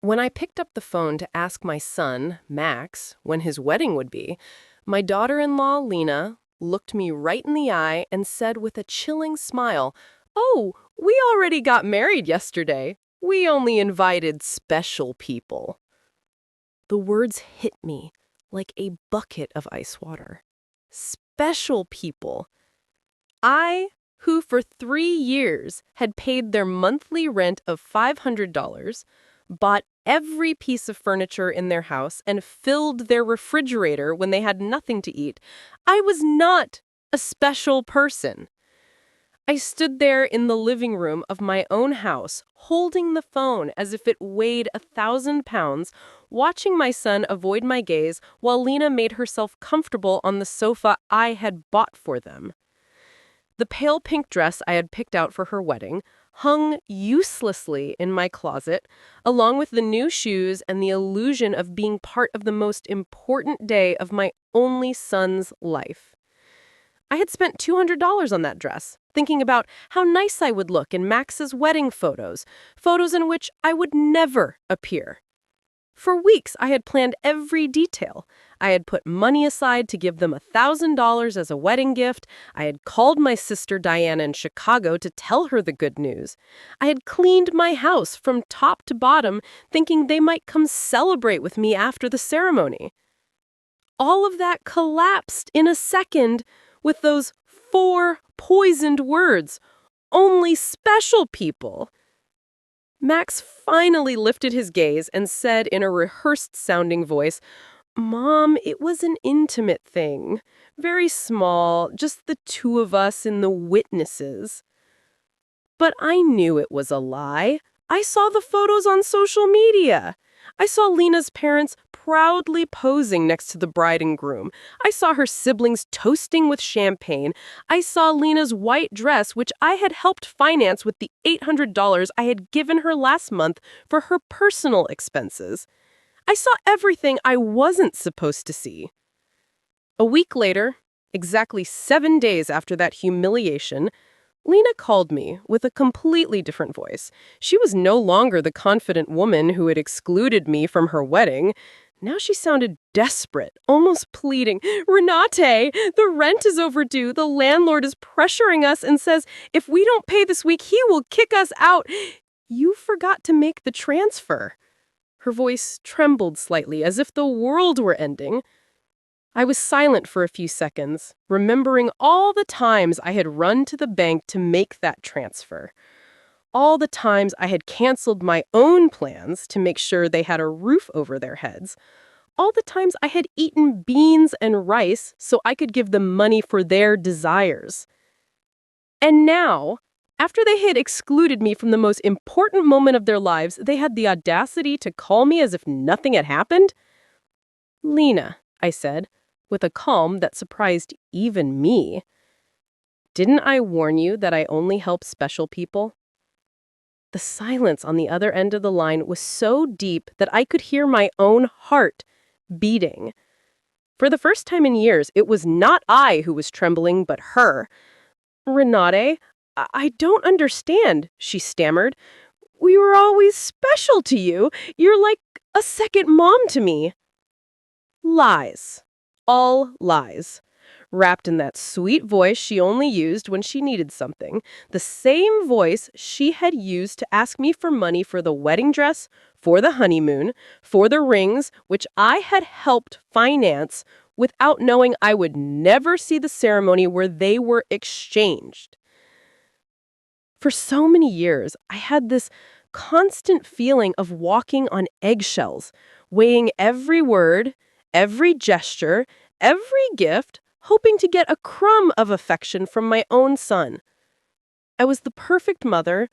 When I picked up the phone to ask my son, Max, when his wedding would be, my daughter-in-law, Lena, looked me right in the eye and said with a chilling smile, "Oh, we already got married yesterday. We only invited special people." The words hit me like a bucket of ice water. Special people. I, who for 3 years had paid their monthly rent of $500, bought every piece of furniture in their house, and filled their refrigerator when they had nothing to eat, I was not a special person. I stood there in the living room of my own house, holding the phone as if it weighed 1,000 pounds, watching my son avoid my gaze while Lena made herself comfortable on the sofa I had bought for them. The pale pink dress I had picked out for her wedding hung uselessly in my closet, along with the new shoes and the illusion of being part of the most important day of my only son's life. I had spent $200 on that dress, thinking about how nice I would look in Max's wedding photos, photos in which I would never appear. For weeks, I had planned every detail. I had put money aside to give them $1,000 as a wedding gift. I had called my sister Diana in Chicago to tell her the good news. I had cleaned my house from top to bottom, thinking they might come celebrate with me after the ceremony. All of that collapsed in a second with those 4 poisoned words, "Only special people." Max finally lifted his gaze and said in a rehearsed-sounding voice, "Mom, it was an intimate thing. Very small, just the two of us and the witnesses." But I knew it was a lie. I saw the photos on social media. I saw Lena's parents proudly posing next to the bride and groom. I saw her siblings toasting with champagne. I saw Lena's white dress, which I had helped finance with the $800 I had given her last month for her personal expenses. I saw everything I wasn't supposed to see. A week later, exactly 7 days after that humiliation, Lena called me with a completely different voice. She was no longer the confident woman who had excluded me from her wedding. Now she sounded desperate, almost pleading. "Renate, the rent is overdue. The landlord is pressuring us and says if we don't pay this week, he will kick us out. You forgot to make the transfer." Her voice trembled slightly, as if the world were ending. I was silent for a few seconds, remembering all the times I had run to the bank to make that transfer. All the times I had canceled my own plans to make sure they had a roof over their heads. All the times I had eaten beans and rice so I could give them money for their desires. And now, after they had excluded me from the most important moment of their lives, they had the audacity to call me as if nothing had happened? "Lena," I said, with a calm that surprised even me, "didn't I warn you that I only help special people?" The silence on the other end of the line was so deep that I could hear my own heart beating. For the first time in years, it was not I who was trembling, but her. "Renate, I don't understand," she stammered. "We were always special to you. You're like a second mom to me." Lies. All lies. Wrapped in that sweet voice she only used when she needed something. The same voice she had used to ask me for money for the wedding dress, for the honeymoon, for the rings, which I had helped finance without knowing I would never see the ceremony where they were exchanged. For so many years, I had this constant feeling of walking on eggshells, weighing every word, every gesture, every gift, hoping to get a crumb of affection from my own son. I was the perfect mother,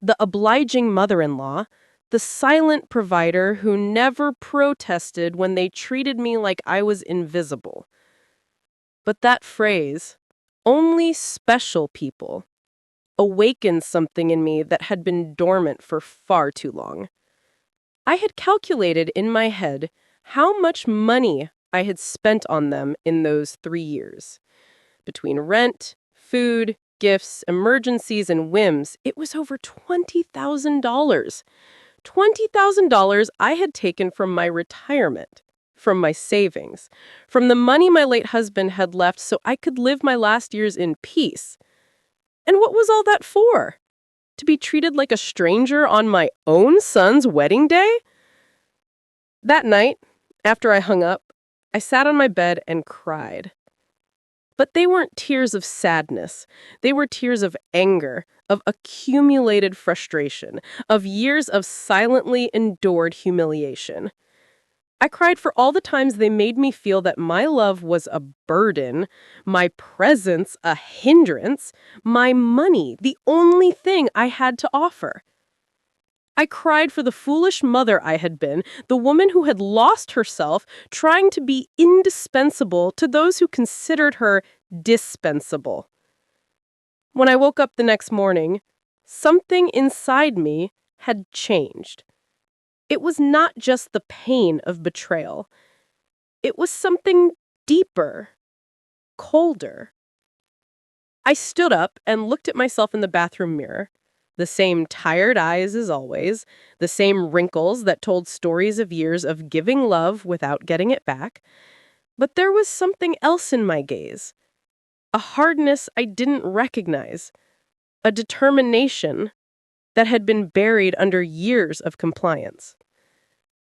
the obliging mother-in-law, the silent provider who never protested when they treated me like I was invisible. But that phrase, "only special people," awakened something in me that had been dormant for far too long. I had calculated in my head how much money I had spent on them in those 3 years. Between rent, food, gifts, emergencies, and whims, it was over $20,000. $20,000 I had taken from my retirement, from my savings, from the money my late husband had left so I could live my last years in peace. And what was all that for? To be treated like a stranger on my own son's wedding day? That night, after I hung up, I sat on my bed and cried. But they weren't tears of sadness. They were tears of anger, of accumulated frustration, of years of silently endured humiliation. I cried for all the times they made me feel that my love was a burden, my presence a hindrance, my money the only thing I had to offer. I cried for the foolish mother I had been, the woman who had lost herself trying to be indispensable to those who considered her dispensable. When I woke up the next morning, something inside me had changed. It was not just the pain of betrayal. It was something deeper, colder. I stood up and looked at myself in the bathroom mirror. The same tired eyes as always, the same wrinkles that told stories of years of giving love without getting it back. But there was something else in my gaze. A hardness I didn't recognize. A determination that had been buried under years of compliance.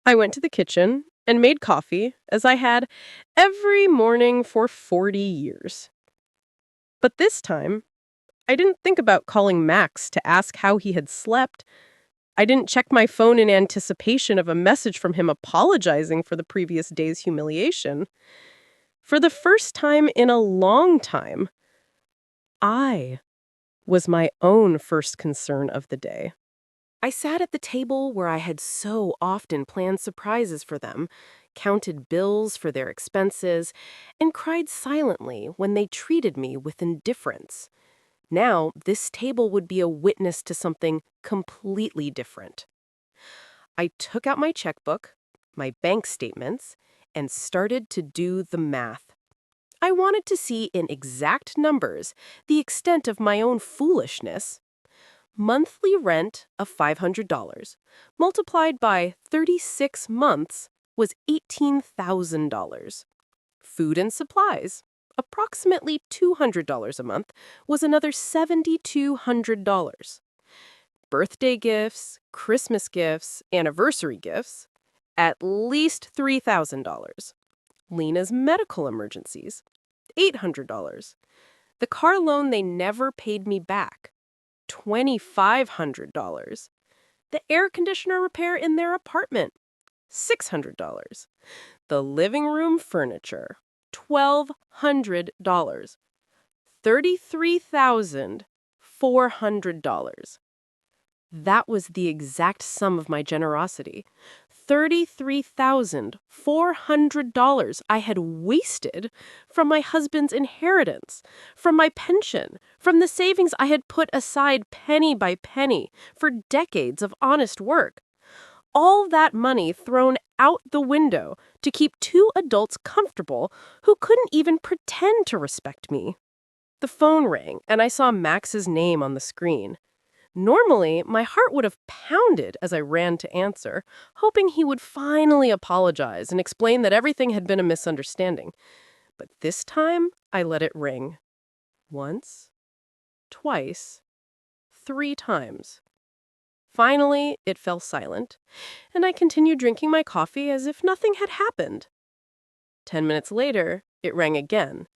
I went to the kitchen and made coffee, as I had every morning for 40 years. But this time, I didn't think about calling Max to ask how he had slept. I didn't check my phone in anticipation of a message from him apologizing for the previous day's humiliation. For the first time in a long time, I was my own first concern of the day. I sat at the table where I had so often planned surprises for them, counted bills for their expenses, and cried silently when they treated me with indifference. Now, this table would be a witness to something completely different. I took out my checkbook, my bank statements, and started to do the math. I wanted to see in exact numbers the extent of my own foolishness. Monthly rent of $500 multiplied by 36 months was $18,000. Food and supplies, approximately $200 a month, was another $7,200. Birthday gifts, Christmas gifts, anniversary gifts, at least $3,000. Lena's medical emergencies, $800. The car loan they never paid me back, $2,500. The air conditioner repair in their apartment, $600. The living room furniture, $1,200. $33,400. That was the exact sum of my generosity. $33,400 I had wasted from my husband's inheritance, from my pension, from the savings I had put aside penny by penny for decades of honest work. All that money thrown out the window to keep two adults comfortable who couldn't even pretend to respect me. The phone rang, and I saw Max's name on the screen. Normally, my heart would have pounded as I ran to answer, hoping he would finally apologize and explain that everything had been a misunderstanding. But this time, I let it ring. Once, twice, 3 times. Finally, it fell silent, and I continued drinking my coffee as if nothing had happened. 10 minutes later, it rang again.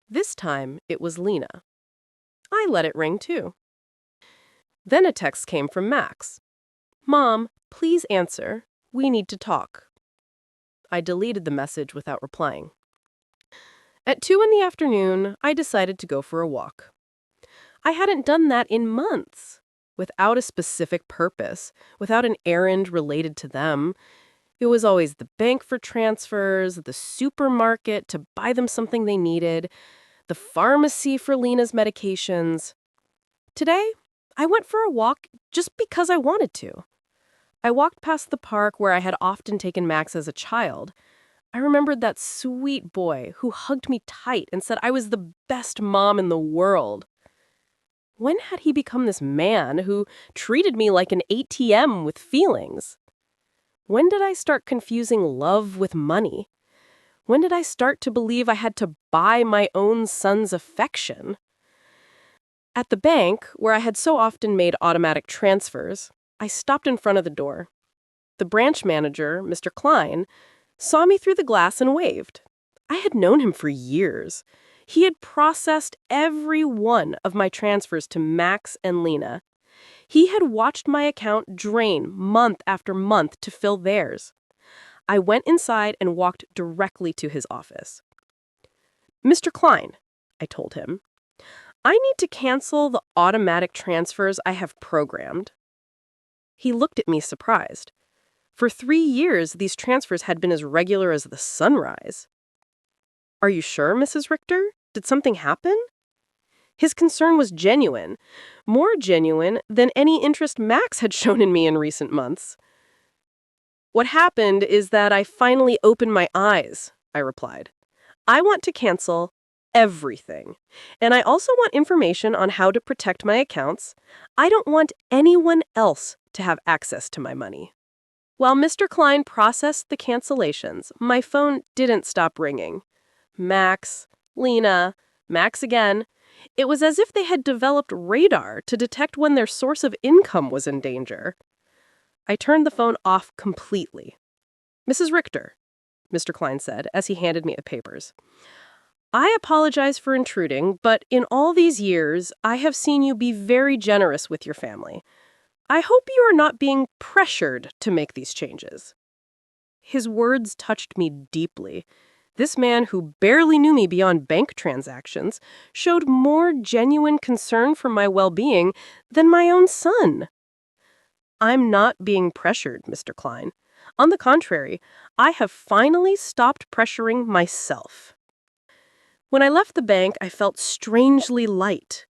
This time, it was Lena. I let it ring too. Then a text came from Max. "Mom, please answer. We need to talk." I deleted the message without replying. At 2 in the afternoon, I decided to go for a walk. I hadn't done that in months, without a specific purpose, without an errand related to them. It was always the bank for transfers, the supermarket to buy them something they needed, the pharmacy for Lena's medications. Today, I went for a walk just because I wanted to. I walked past the park where I had often taken Max as a child. I remembered that sweet boy who hugged me tight and said I was the best mom in the world. When had he become this man who treated me like an ATM with feelings? When did I start confusing love with money? When did I start to believe I had to buy my own son's affection? At the bank, where I had so often made automatic transfers, I stopped in front of the door. The branch manager, Mr. Klein, saw me through the glass and waved. I had known him for years. He had processed every one of my transfers to Max and Lena. He had watched my account drain month after month to fill theirs. I went inside and walked directly to his office. "Mr. Klein," I told him, "I need to cancel the automatic transfers I have programmed." He looked at me surprised. For 3 years, these transfers had been as regular as the sunrise. "Are you sure, Mrs. Richter? Did something happen?" His concern was genuine, more genuine than any interest Max had shown in me in recent months. "What happened is that I finally opened my eyes," I replied. "I want to cancel everything. And I also want information on how to protect my accounts. I don't want anyone else to have access to my money." While Mr. Klein processed the cancellations, my phone didn't stop ringing. Max, Lena, Max again. It was as if they had developed radar to detect when their source of income was in danger. I turned the phone off completely. "Mrs. Richter," Mr. Klein said as he handed me the papers, "I apologize for intruding, but in all these years, I have seen you be very generous with your family. I hope you are not being pressured to make these changes." His words touched me deeply. This man, who barely knew me beyond bank transactions, showed more genuine concern for my well-being than my own son. "I'm not being pressured, Mr. Klein. On the contrary, I have finally stopped pressuring myself." When I left the bank, I felt strangely light,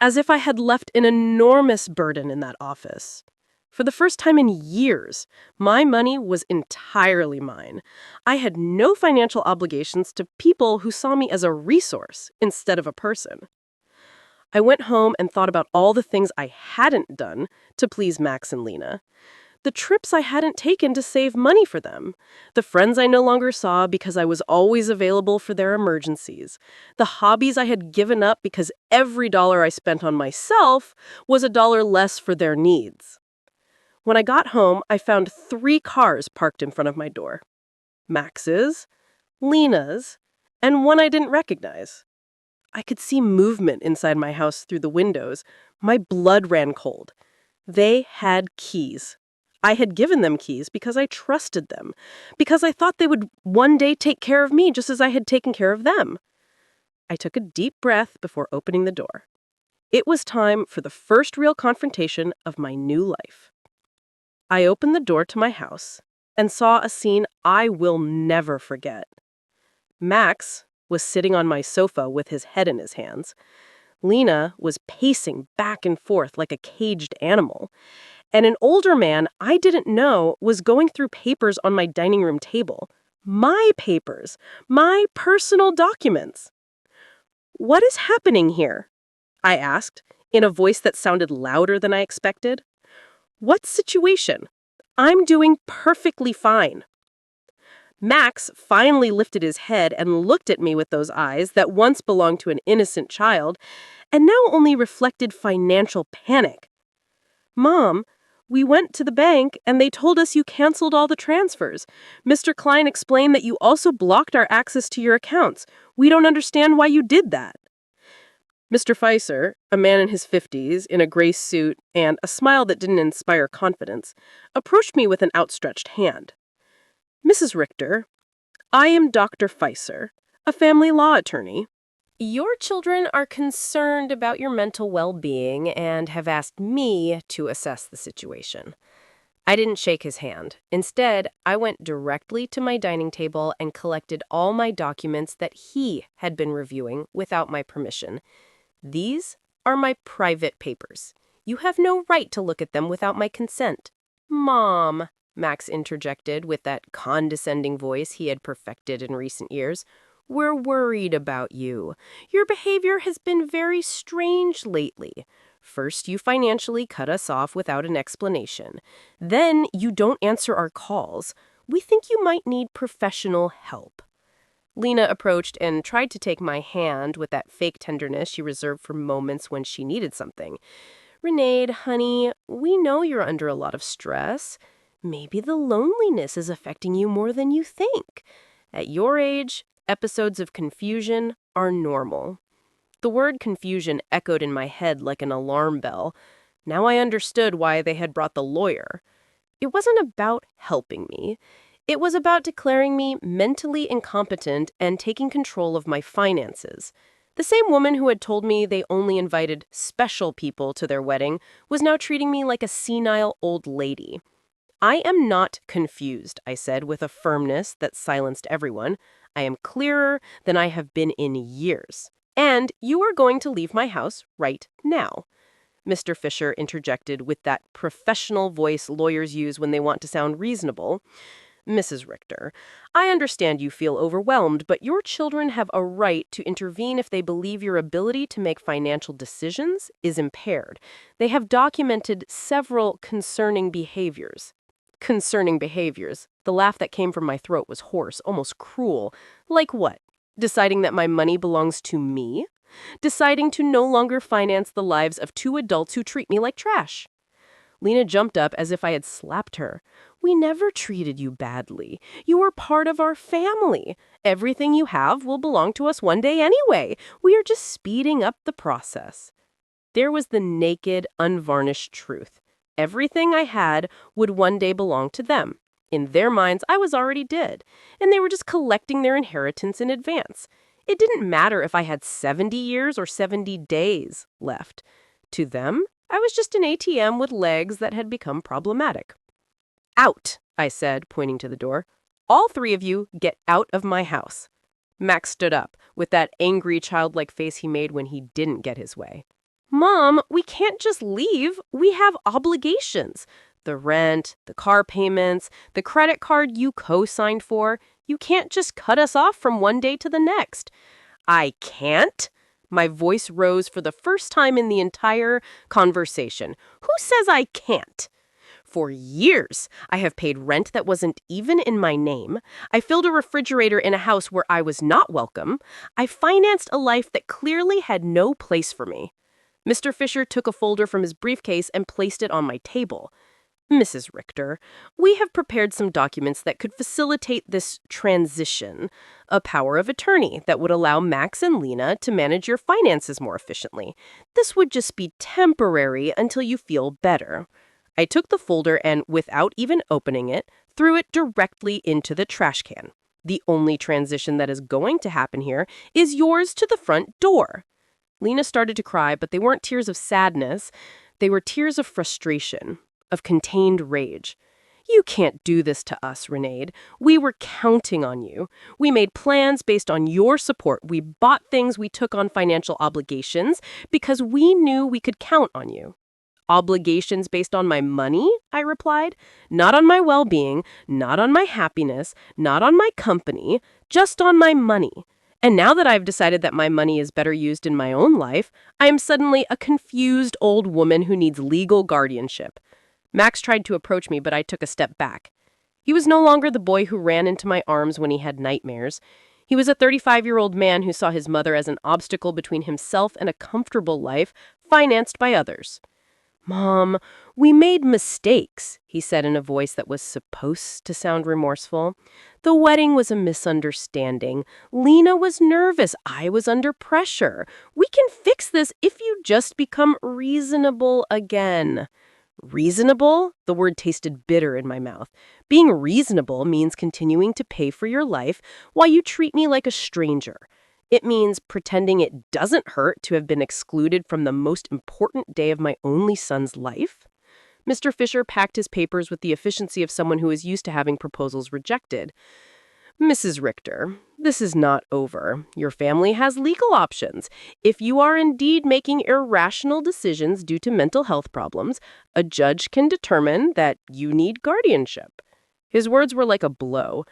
as if I had left an enormous burden in that office. For the first time in years, my money was entirely mine. I had no financial obligations to people who saw me as a resource instead of a person. I went home and thought about all the things I hadn't done to please Max and Lena. The trips I hadn't taken to save money for them. The friends I no longer saw because I was always available for their emergencies. The hobbies I had given up because every dollar I spent on myself was a dollar less for their needs. When I got home, I found 3 cars parked in front of my door. Max's, Lena's, and one I didn't recognize. I could see movement inside my house through the windows. My blood ran cold. They had keys. I had given them keys because I trusted them, because I thought they would one day take care of me just as I had taken care of them. I took a deep breath before opening the door. It was time for the first real confrontation of my new life. I opened the door to my house and saw a scene I will never forget. Max was sitting on my sofa with his head in his hands. Lena was pacing back and forth like a caged animal. And an older man I didn't know was going through papers on my dining room table. My papers, my personal documents. "What is happening here?" I asked, in a voice that sounded louder than I expected. "What situation? I'm doing perfectly fine." Max finally lifted his head and looked at me with those eyes that once belonged to an innocent child and now only reflected financial panic. "Mom, we went to the bank and they told us you canceled all the transfers. Mr. Klein explained that you also blocked our access to your accounts. We don't understand why you did that." Mr. Feiser, a man in his 50s, in a gray suit and a smile that didn't inspire confidence, approached me with an outstretched hand. "Mrs. Richter, I am Dr. Feiser, a family law attorney. Your children are concerned about your mental well-being and have asked me to assess the situation." I didn't shake his hand. Instead, I went directly to my dining table and collected all my documents that he had been reviewing without my permission. "These are my private papers. You have no right to look at them without my consent." "Mom," Max interjected with that condescending voice he had perfected in recent years, "we're worried about you. Your behavior has been very strange lately. First, you financially cut us off without an explanation. Then, you don't answer our calls. We think you might need professional help." Lena approached and tried to take my hand with that fake tenderness she reserved for moments when she needed something. "Renee, honey, we know you're under a lot of stress. Maybe the loneliness is affecting you more than you think. At your age, episodes of confusion are normal." The word confusion echoed in my head like an alarm bell. Now I understood why they had brought the lawyer. It wasn't about helping me. It was about declaring me mentally incompetent and taking control of my finances. The same woman who had told me they only invited special people to their wedding was now treating me like a senile old lady. "I am not confused," I said with a firmness that silenced everyone. "I am clearer than I have been in years. And you are going to leave my house right now." Mr. Fisher interjected with that professional voice lawyers use when they want to sound reasonable. "Mrs. Richter, I understand you feel overwhelmed, but your children have a right to intervene if they believe your ability to make financial decisions is impaired. They have documented several concerning behaviors." Concerning behaviors. The laugh that came from my throat was hoarse, almost cruel. Like what? Deciding that my money belongs to me? Deciding to no longer finance the lives of two adults who treat me like trash? Lena jumped up as if I had slapped her. "We never treated you badly. You are part of our family. Everything you have will belong to us one day anyway. We are just speeding up the process." There was the naked, unvarnished truth. Everything I had would one day belong to them. In their minds, I was already dead, and they were just collecting their inheritance in advance. It didn't matter if I had 70 years or 70 days left. To them, I was just an ATM with legs that had become problematic. "Out," I said, pointing to the door. "All three of you get out of my house." Max stood up, with that angry, childlike face he made when he didn't get his way. "Mom, we can't just leave. We have obligations. The rent, the car payments, the credit card you co-signed for. You can't just cut us off from one day to the next." "I can't?" My voice rose for the first time in the entire conversation. "Who says I can't? For years, I have paid rent that wasn't even in my name. I filled a refrigerator in a house where I was not welcome. I financed a life that clearly had no place for me." Mr. Fisher took a folder from his briefcase and placed it on my table. "Mrs. Richter, we have prepared some documents that could facilitate this transition. A power of attorney that would allow Max and Lena to manage your finances more efficiently. This would just be temporary until you feel better." I took the folder and, without even opening it, threw it directly into the trash can. "The only transition that is going to happen here is yours to the front door." Lena started to cry, but they weren't tears of sadness. They were tears of frustration, of contained rage. "You can't do this to us, Renee. We were counting on you. We made plans based on your support. We bought things, we took on financial obligations because we knew we could count on you." "Obligations based on my money?" I replied. "Not on my well-being, not on my happiness, not on my company, just on my money. And now that I've decided that my money is better used in my own life, I am suddenly a confused old woman who needs legal guardianship." Max tried to approach me, but I took a step back. He was no longer the boy who ran into my arms when he had nightmares. He was a 35-year-old man who saw his mother as an obstacle between himself and a comfortable life financed by others. "Mom, we made mistakes," he said in a voice that was supposed to sound remorseful. "The wedding was a misunderstanding. Lena was nervous. I was under pressure. We can fix this if you just become reasonable again." Reasonable? The word tasted bitter in my mouth. Being reasonable means continuing to pay for your life while you treat me like a stranger. It means pretending it doesn't hurt to have been excluded from the most important day of my only son's life. Mr. Fisher packed his papers with the efficiency of someone who is used to having proposals rejected. "Mrs. Richter, this is not over. Your family has legal options. If you are indeed making irrational decisions due to mental health problems, a judge can determine that you need guardianship." His words were like a blow.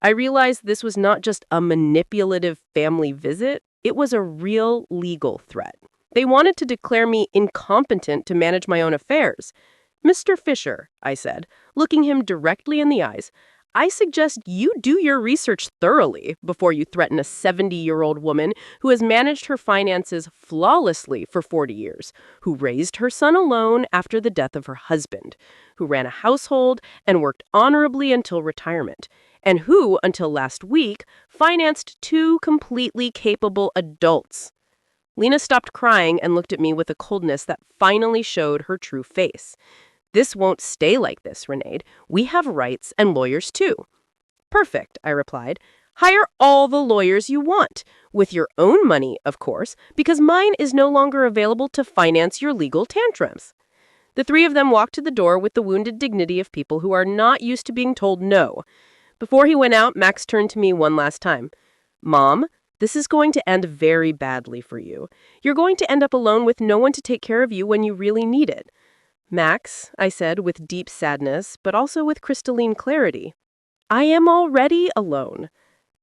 I realized this was not just a manipulative family visit, it was a real legal threat. They wanted to declare me incompetent to manage my own affairs. Mr. Fisher, I said, looking him directly in the eyes, I suggest you do your research thoroughly before you threaten a 70-year-old woman who has managed her finances flawlessly for 40 years, who raised her son alone after the death of her husband, who ran a household and worked honorably until retirement, and who, until last week, financed two completely capable adults. Lena stopped crying and looked at me with a coldness that finally showed her true face. This won't stay like this, Renaid. We have rights and lawyers too. Perfect, I replied. Hire all the lawyers you want, with your own money, of course, because mine is no longer available to finance your legal tantrums. The three of them walked to the door with the wounded dignity of people who are not used to being told no. Before he went out, Max turned to me one last time. Mom, this is going to end very badly for you. You're going to end up alone with no one to take care of you when you really need it. Max, I said with deep sadness, but also with crystalline clarity, I am already alone.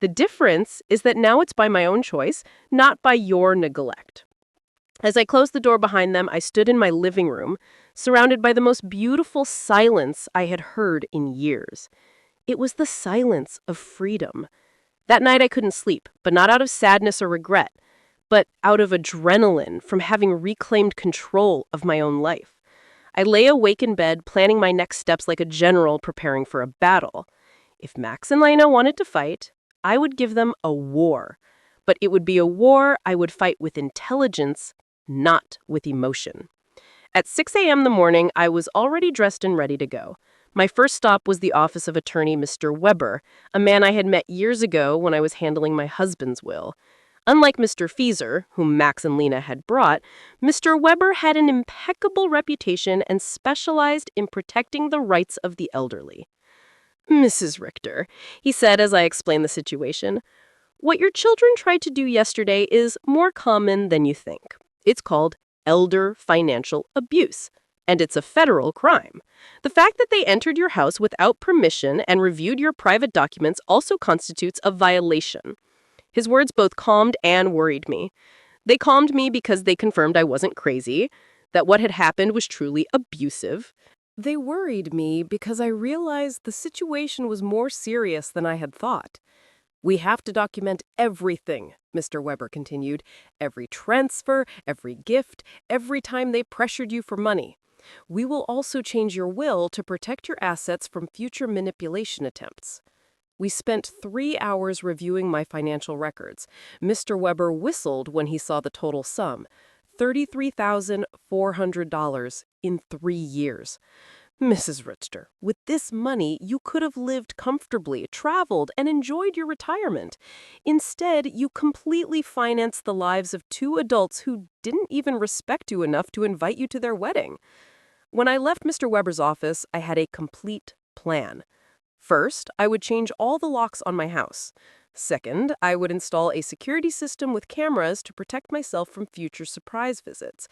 The difference is that now it's by my own choice, not by your neglect. As I closed the door behind them, I stood in my living room, surrounded by the most beautiful silence I had heard in years. It was the silence of freedom. That night I couldn't sleep, but not out of sadness or regret, but out of adrenaline from having reclaimed control of my own life. I lay awake in bed, planning my next steps like a general preparing for a battle. If Max and Lena wanted to fight, I would give them a war. But it would be a war I would fight with intelligence, not with emotion. At 6 a.m. in the morning, I was already dressed and ready to go. My first stop was the office of attorney Mr. Weber, a man I had met years ago when I was handling my husband's will. Unlike Mr. Fieser, whom Max and Lena had brought, Mr. Weber had an impeccable reputation and specialized in protecting the rights of the elderly. Mrs. Richter, he said as I explained the situation, what your children tried to do yesterday is more common than you think. It's called elder financial abuse, and it's a federal crime. The fact that they entered your house without permission and reviewed your private documents also constitutes a violation. His words both calmed and worried me. They calmed me because they confirmed I wasn't crazy, that what had happened was truly abusive. They worried me because I realized the situation was more serious than I had thought. We have to document everything, Mr. Weber continued. Every transfer, every gift, every time they pressured you for money. We will also change your will to protect your assets from future manipulation attempts. We spent 3 hours reviewing my financial records. Mr. Weber whistled when he saw the total sum, $33,400 in 3 years. Mrs. Richter, with this money, you could have lived comfortably, traveled, and enjoyed your retirement. Instead, you completely financed the lives of two adults who didn't even respect you enough to invite you to their wedding. When I left Mr. Weber's office, I had a complete plan. First, I would change all the locks on my house. Second, I would install a security system with cameras to protect myself from future surprise visits.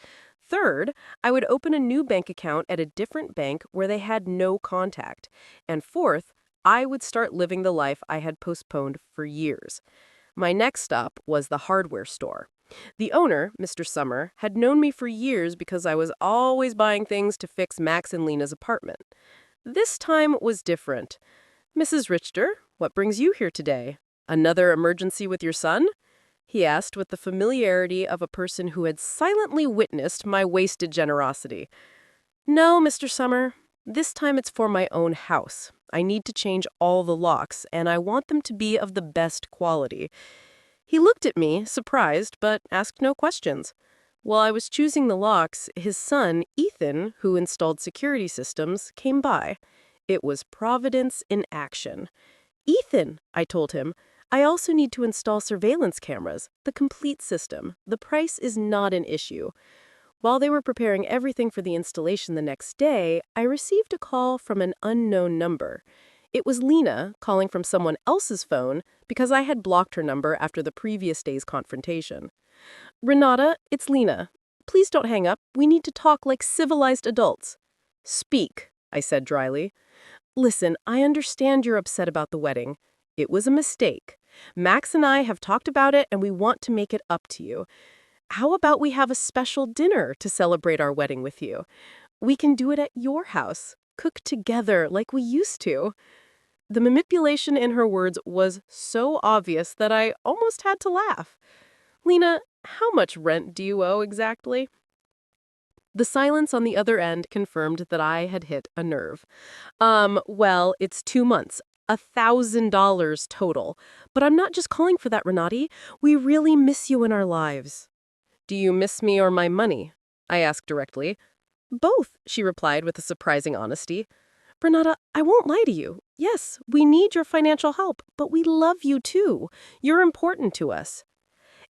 Third, I would open a new bank account at a different bank where they had no contact. And fourth, I would start living the life I had postponed for years. My next stop was the hardware store. The owner, Mr. Summer, had known me for years because I was always buying things to fix Max and Lena's apartment. This time was different. Mrs. Richter, what brings you here today? Another emergency with your son? He asked with the familiarity of a person who had silently witnessed my wasted generosity. No, Mr. Summer. This time it's for my own house. I need to change all the locks, and I want them to be of the best quality. He looked at me, surprised, but asked no questions. While I was choosing the locks, his son, Ethan, who installed security systems, came by. It was Providence in action. Ethan, I told him, I also need to install surveillance cameras, the complete system. The price is not an issue. While they were preparing everything for the installation the next day, I received a call from an unknown number. It was Lena calling from someone else's phone because I had blocked her number after the previous day's confrontation. Renata, it's Lena. Please don't hang up. We need to talk like civilized adults. Speak, I said dryly. Listen, I understand you're upset about the wedding. It was a mistake. Max and I have talked about it and we want to make it up to you. How about we have a special dinner to celebrate our wedding with you? We can do it at your house, cook together like we used to. The manipulation in her words was so obvious that I almost had to laugh. Lena, how much rent do you owe exactly? The silence on the other end confirmed that I had hit a nerve. Well, it's 2 months. $1,000 total. But I'm not just calling for that, Renati. We really miss you in our lives. Do you miss me or my money? I asked directly. Both, she replied with a surprising honesty. Renata, I won't lie to you. Yes, we need your financial help, but we love you too. You're important to us.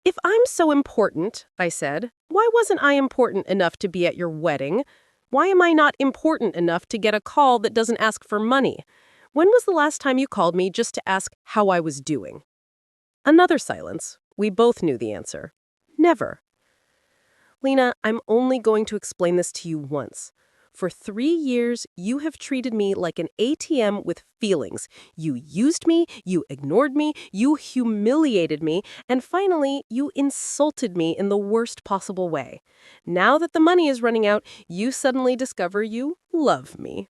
If I'm so important, I said, why wasn't I important enough to be at your wedding? Why am I not important enough to get a call that doesn't ask for money? When was the last time you called me just to ask how I was doing? Another silence. We both knew the answer. Never. Lena, I'm only going to explain this to you once. For 3 years, you have treated me like an ATM with feelings. You used me, you ignored me, you humiliated me, and finally, you insulted me in the worst possible way. Now that the money is running out, you suddenly discover you love me.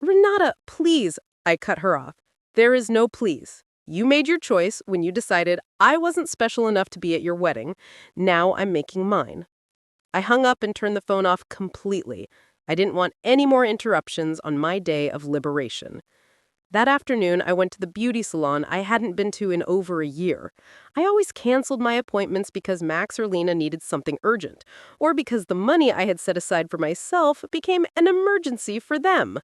Renata, please, I cut her off. There is no please. You made your choice when you decided I wasn't special enough to be at your wedding. Now I'm making mine. I hung up and turned the phone off completely. I didn't want any more interruptions on my day of liberation. That afternoon, I went to the beauty salon I hadn't been to in over a year. I always canceled my appointments because Max or Lena needed something urgent, or because the money I had set aside for myself became an emergency for them.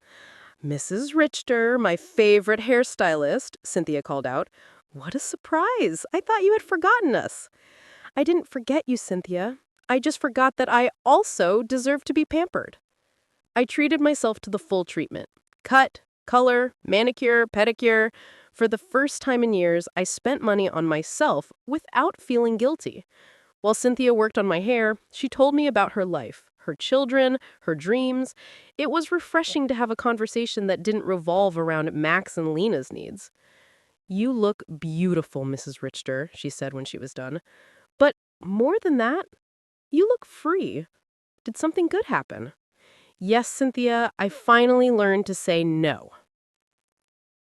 Mrs. Richter, my favorite hairstylist, Cynthia called out. What a surprise! I thought you had forgotten us. I didn't forget you, Cynthia. I just forgot that I also deserve to be pampered. I treated myself to the full treatment. Cut, color, manicure, pedicure. For the first time in years, I spent money on myself without feeling guilty. While Cynthia worked on my hair, she told me about her life, her children, her dreams. It was refreshing to have a conversation that didn't revolve around Max and Lena's needs. You look beautiful, Mrs. Richter, she said when she was done. But more than that, you look free. Did something good happen? Yes, Cynthia, I finally learned to say no.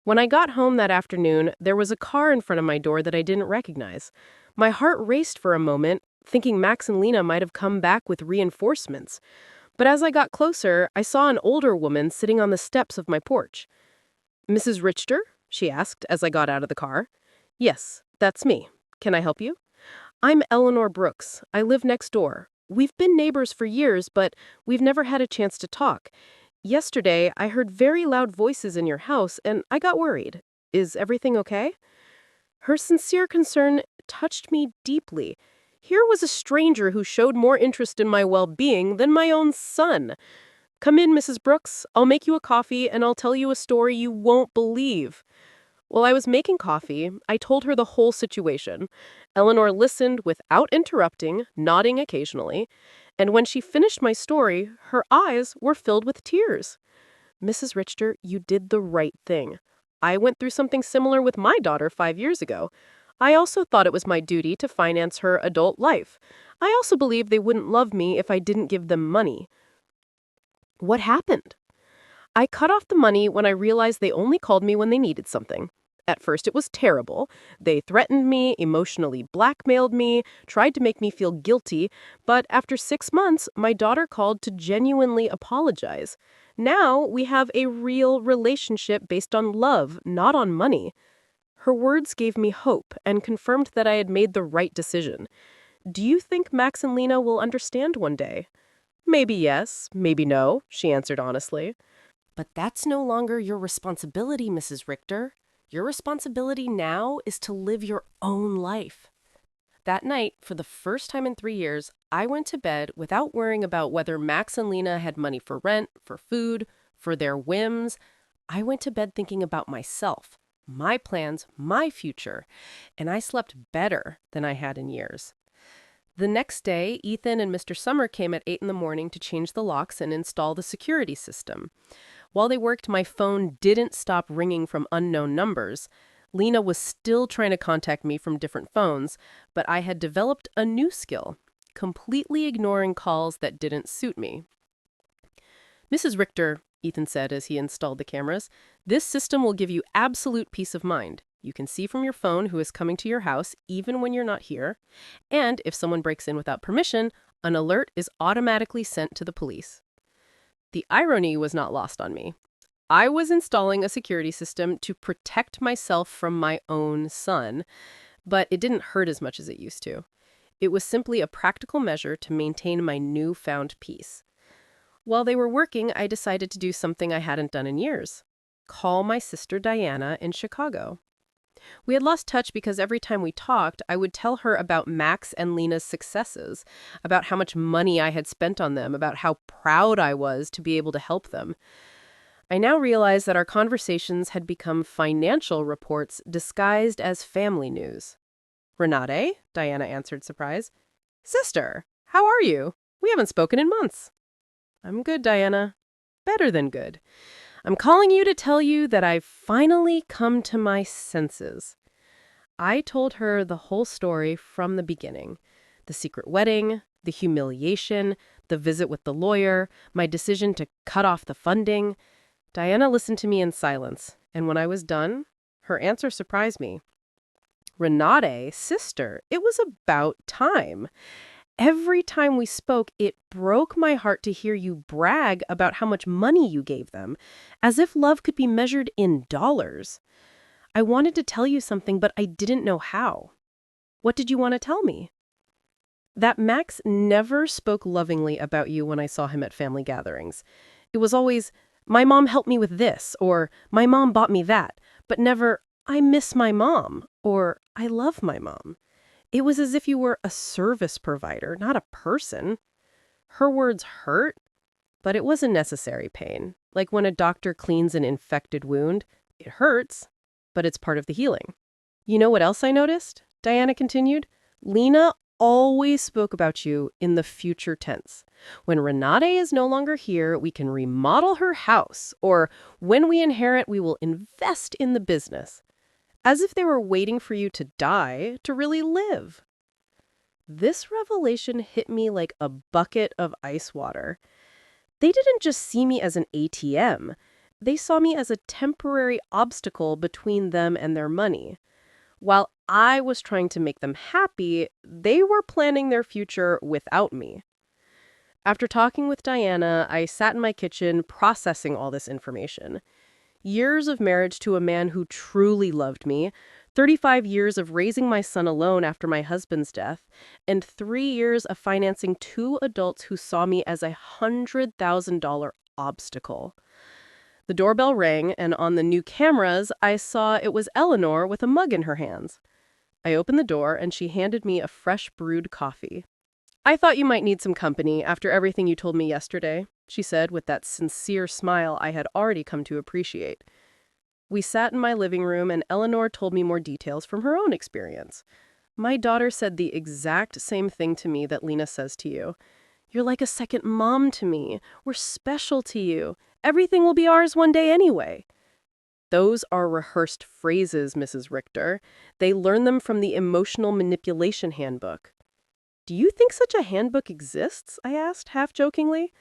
When I got home that afternoon, there was a car in front of my door that I didn't recognize. My heart raced for a moment, thinking Max and Lena might have come back with reinforcements. But as I got closer, I saw an older woman sitting on the steps of my porch. Mrs. Richter? She asked as I got out of the car. Yes, that's me. Can I help you? I'm Eleanor Brooks. I live next door. We've been neighbors for years, but we've never had a chance to talk. Yesterday, I heard very loud voices in your house, and I got worried. Is everything okay? Her sincere concern touched me deeply. Here was a stranger who showed more interest in my well-being than my own son. Come in, Mrs. Brooks. I'll make you a coffee, and I'll tell you a story you won't believe. While I was making coffee, I told her the whole situation. Eleanor listened without interrupting, nodding occasionally, and when she finished my story, her eyes were filled with tears. Mrs. Richter, you did the right thing. I went through something similar with my daughter 5 years ago. I also thought it was my duty to finance her adult life. I also believed they wouldn't love me if I didn't give them money. What happened? I cut off the money when I realized they only called me when they needed something. At first, it was terrible. They threatened me, emotionally blackmailed me, tried to make me feel guilty, but after 6 months, my daughter called to genuinely apologize. Now, we have a real relationship based on love, not on money. Her words gave me hope and confirmed that I had made the right decision. Do you think Max and Lena will understand one day? Maybe yes, maybe no, she answered honestly. But that's no longer your responsibility, Mrs. Richter. Your responsibility now is to live your own life. That night, for the first time in 3 years, I went to bed without worrying about whether Max and Lena had money for rent, for food, for their whims. I went to bed thinking about myself, my plans, my future, and I slept better than I had in years. The next day, Ethan and Mr. Summer came at 8 in the morning to change the locks and install the security system. While they worked, my phone didn't stop ringing from unknown numbers. Lena was still trying to contact me from different phones, but I had developed a new skill, completely ignoring calls that didn't suit me. "Mrs. Richter," Ethan said as he installed the cameras, "this system will give you absolute peace of mind. You can see from your phone who is coming to your house, even when you're not here. And if someone breaks in without permission, an alert is automatically sent to the police." The irony was not lost on me. I was installing a security system to protect myself from my own son, but it didn't hurt as much as it used to. It was simply a practical measure to maintain my newfound peace. While they were working, I decided to do something I hadn't done in years: call my sister Diana in Chicago. We had lost touch because every time we talked, I would tell her about Max and Lena's successes, about how much money I had spent on them, about how proud I was to be able to help them. I now realize that our conversations had become financial reports disguised as family news. "Renate?" Diana answered, surprised. "Sister, how are you? We haven't spoken in months." "I'm good, Diana. Better than good. I'm calling you to tell you that I've finally come to my senses." I told her the whole story from the beginning: the secret wedding, the humiliation, the visit with the lawyer, my decision to cut off the funding. Diana listened to me in silence, and when I was done, her answer surprised me. "Renate, sister, it was about time. Every time we spoke, it broke my heart to hear you brag about how much money you gave them, as if love could be measured in dollars. I wanted to tell you something, but I didn't know how. What did you want to tell me?" "That Max never spoke lovingly about you when I saw him at family gatherings. It was always, 'My mom helped me with this,' or 'My mom bought me that,' but never, 'I miss my mom,' or 'I love my mom.' It was as if you were a service provider, not a person." Her words hurt, but it wasn't necessary pain. Like when a doctor cleans an infected wound, it hurts, but it's part of the healing. "You know what else I noticed?" Diana continued. "Lena always spoke about you in the future tense. When Renate is no longer here, we can remodel her house, or when we inherit, we will invest in the business. As if they were waiting for you to die to really live." This revelation hit me like a bucket of ice water. They didn't just see me as an ATM. They saw me as a temporary obstacle between them and their money. While I was trying to make them happy, they were planning their future without me. After talking with Diana, I sat in my kitchen processing all this information. Years of marriage to a man who truly loved me, 35 years of raising my son alone after my husband's death, and 3 years of financing 2 adults who saw me as a $100,000 obstacle. The doorbell rang, and on the new cameras, I saw it was Eleanor with a mug in her hands. I opened the door, and she handed me a fresh brewed coffee. "I thought you might need some company after everything you told me yesterday," she said with that sincere smile I had already come to appreciate. We sat in my living room, and Eleanor told me more details from her own experience. "My daughter said the exact same thing to me that Lena says to you. 'You're like a second mom to me. We're special to you. Everything will be ours one day anyway.'" Those are rehearsed phrases, Mrs. Richter. They learn them from the Emotional Manipulation Handbook. "Do you think such a handbook exists?" I asked, half jokingly.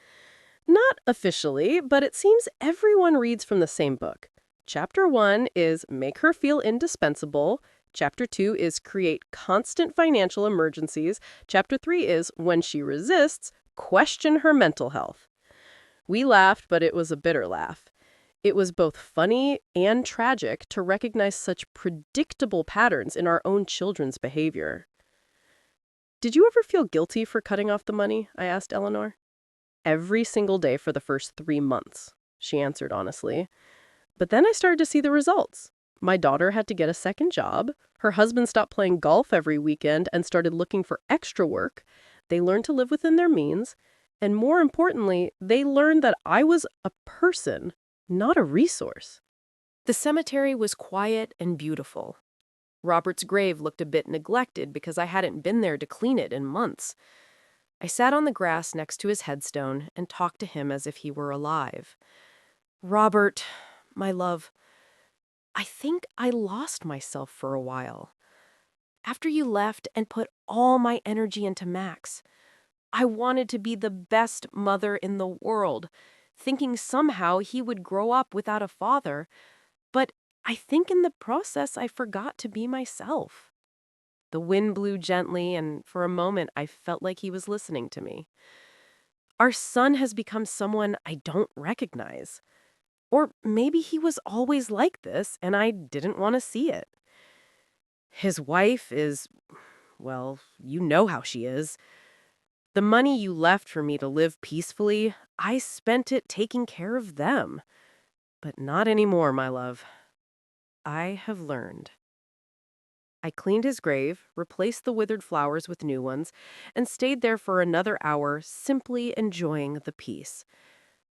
"Not officially, but it seems everyone reads from the same book. Chapter 1 is Make Her Feel Indispensable. Chapter 2 is Create Constant Financial Emergencies. Chapter 3 is When She Resists, Question Her Mental Health." We laughed, but it was a bitter laugh. It was both funny and tragic to recognize such predictable patterns in our own children's behavior. "Did you ever feel guilty for cutting off the money?" I asked Eleanor. "Every single day for the first 3 months," she answered honestly. "But then I started to see the results. My daughter had to get a second job. Her husband stopped playing golf every weekend and started looking for extra work. They learned to live within their means. And more importantly, they learned that I was a person, not a resource." The cemetery was quiet and beautiful. Robert's grave looked a bit neglected because I hadn't been there to clean it in months. I sat on the grass next to his headstone and talked to him as if he were alive. "Robert, my love, I think I lost myself for a while. After you left and put all my energy into Max, I wanted to be the best mother in the world, thinking somehow he would grow up without a father, but I think in the process I forgot to be myself. The wind blew gently, and for a moment I felt like he was listening to me. Our son has become someone I don't recognize. Or maybe he was always like this and I didn't want to see it. His wife is, well, you know how she is. The money you left for me to live peacefully, I spent it taking care of them. But not anymore, my love. I have learned. I cleaned his grave, replaced the withered flowers with new ones, and stayed there for another hour, simply enjoying the peace.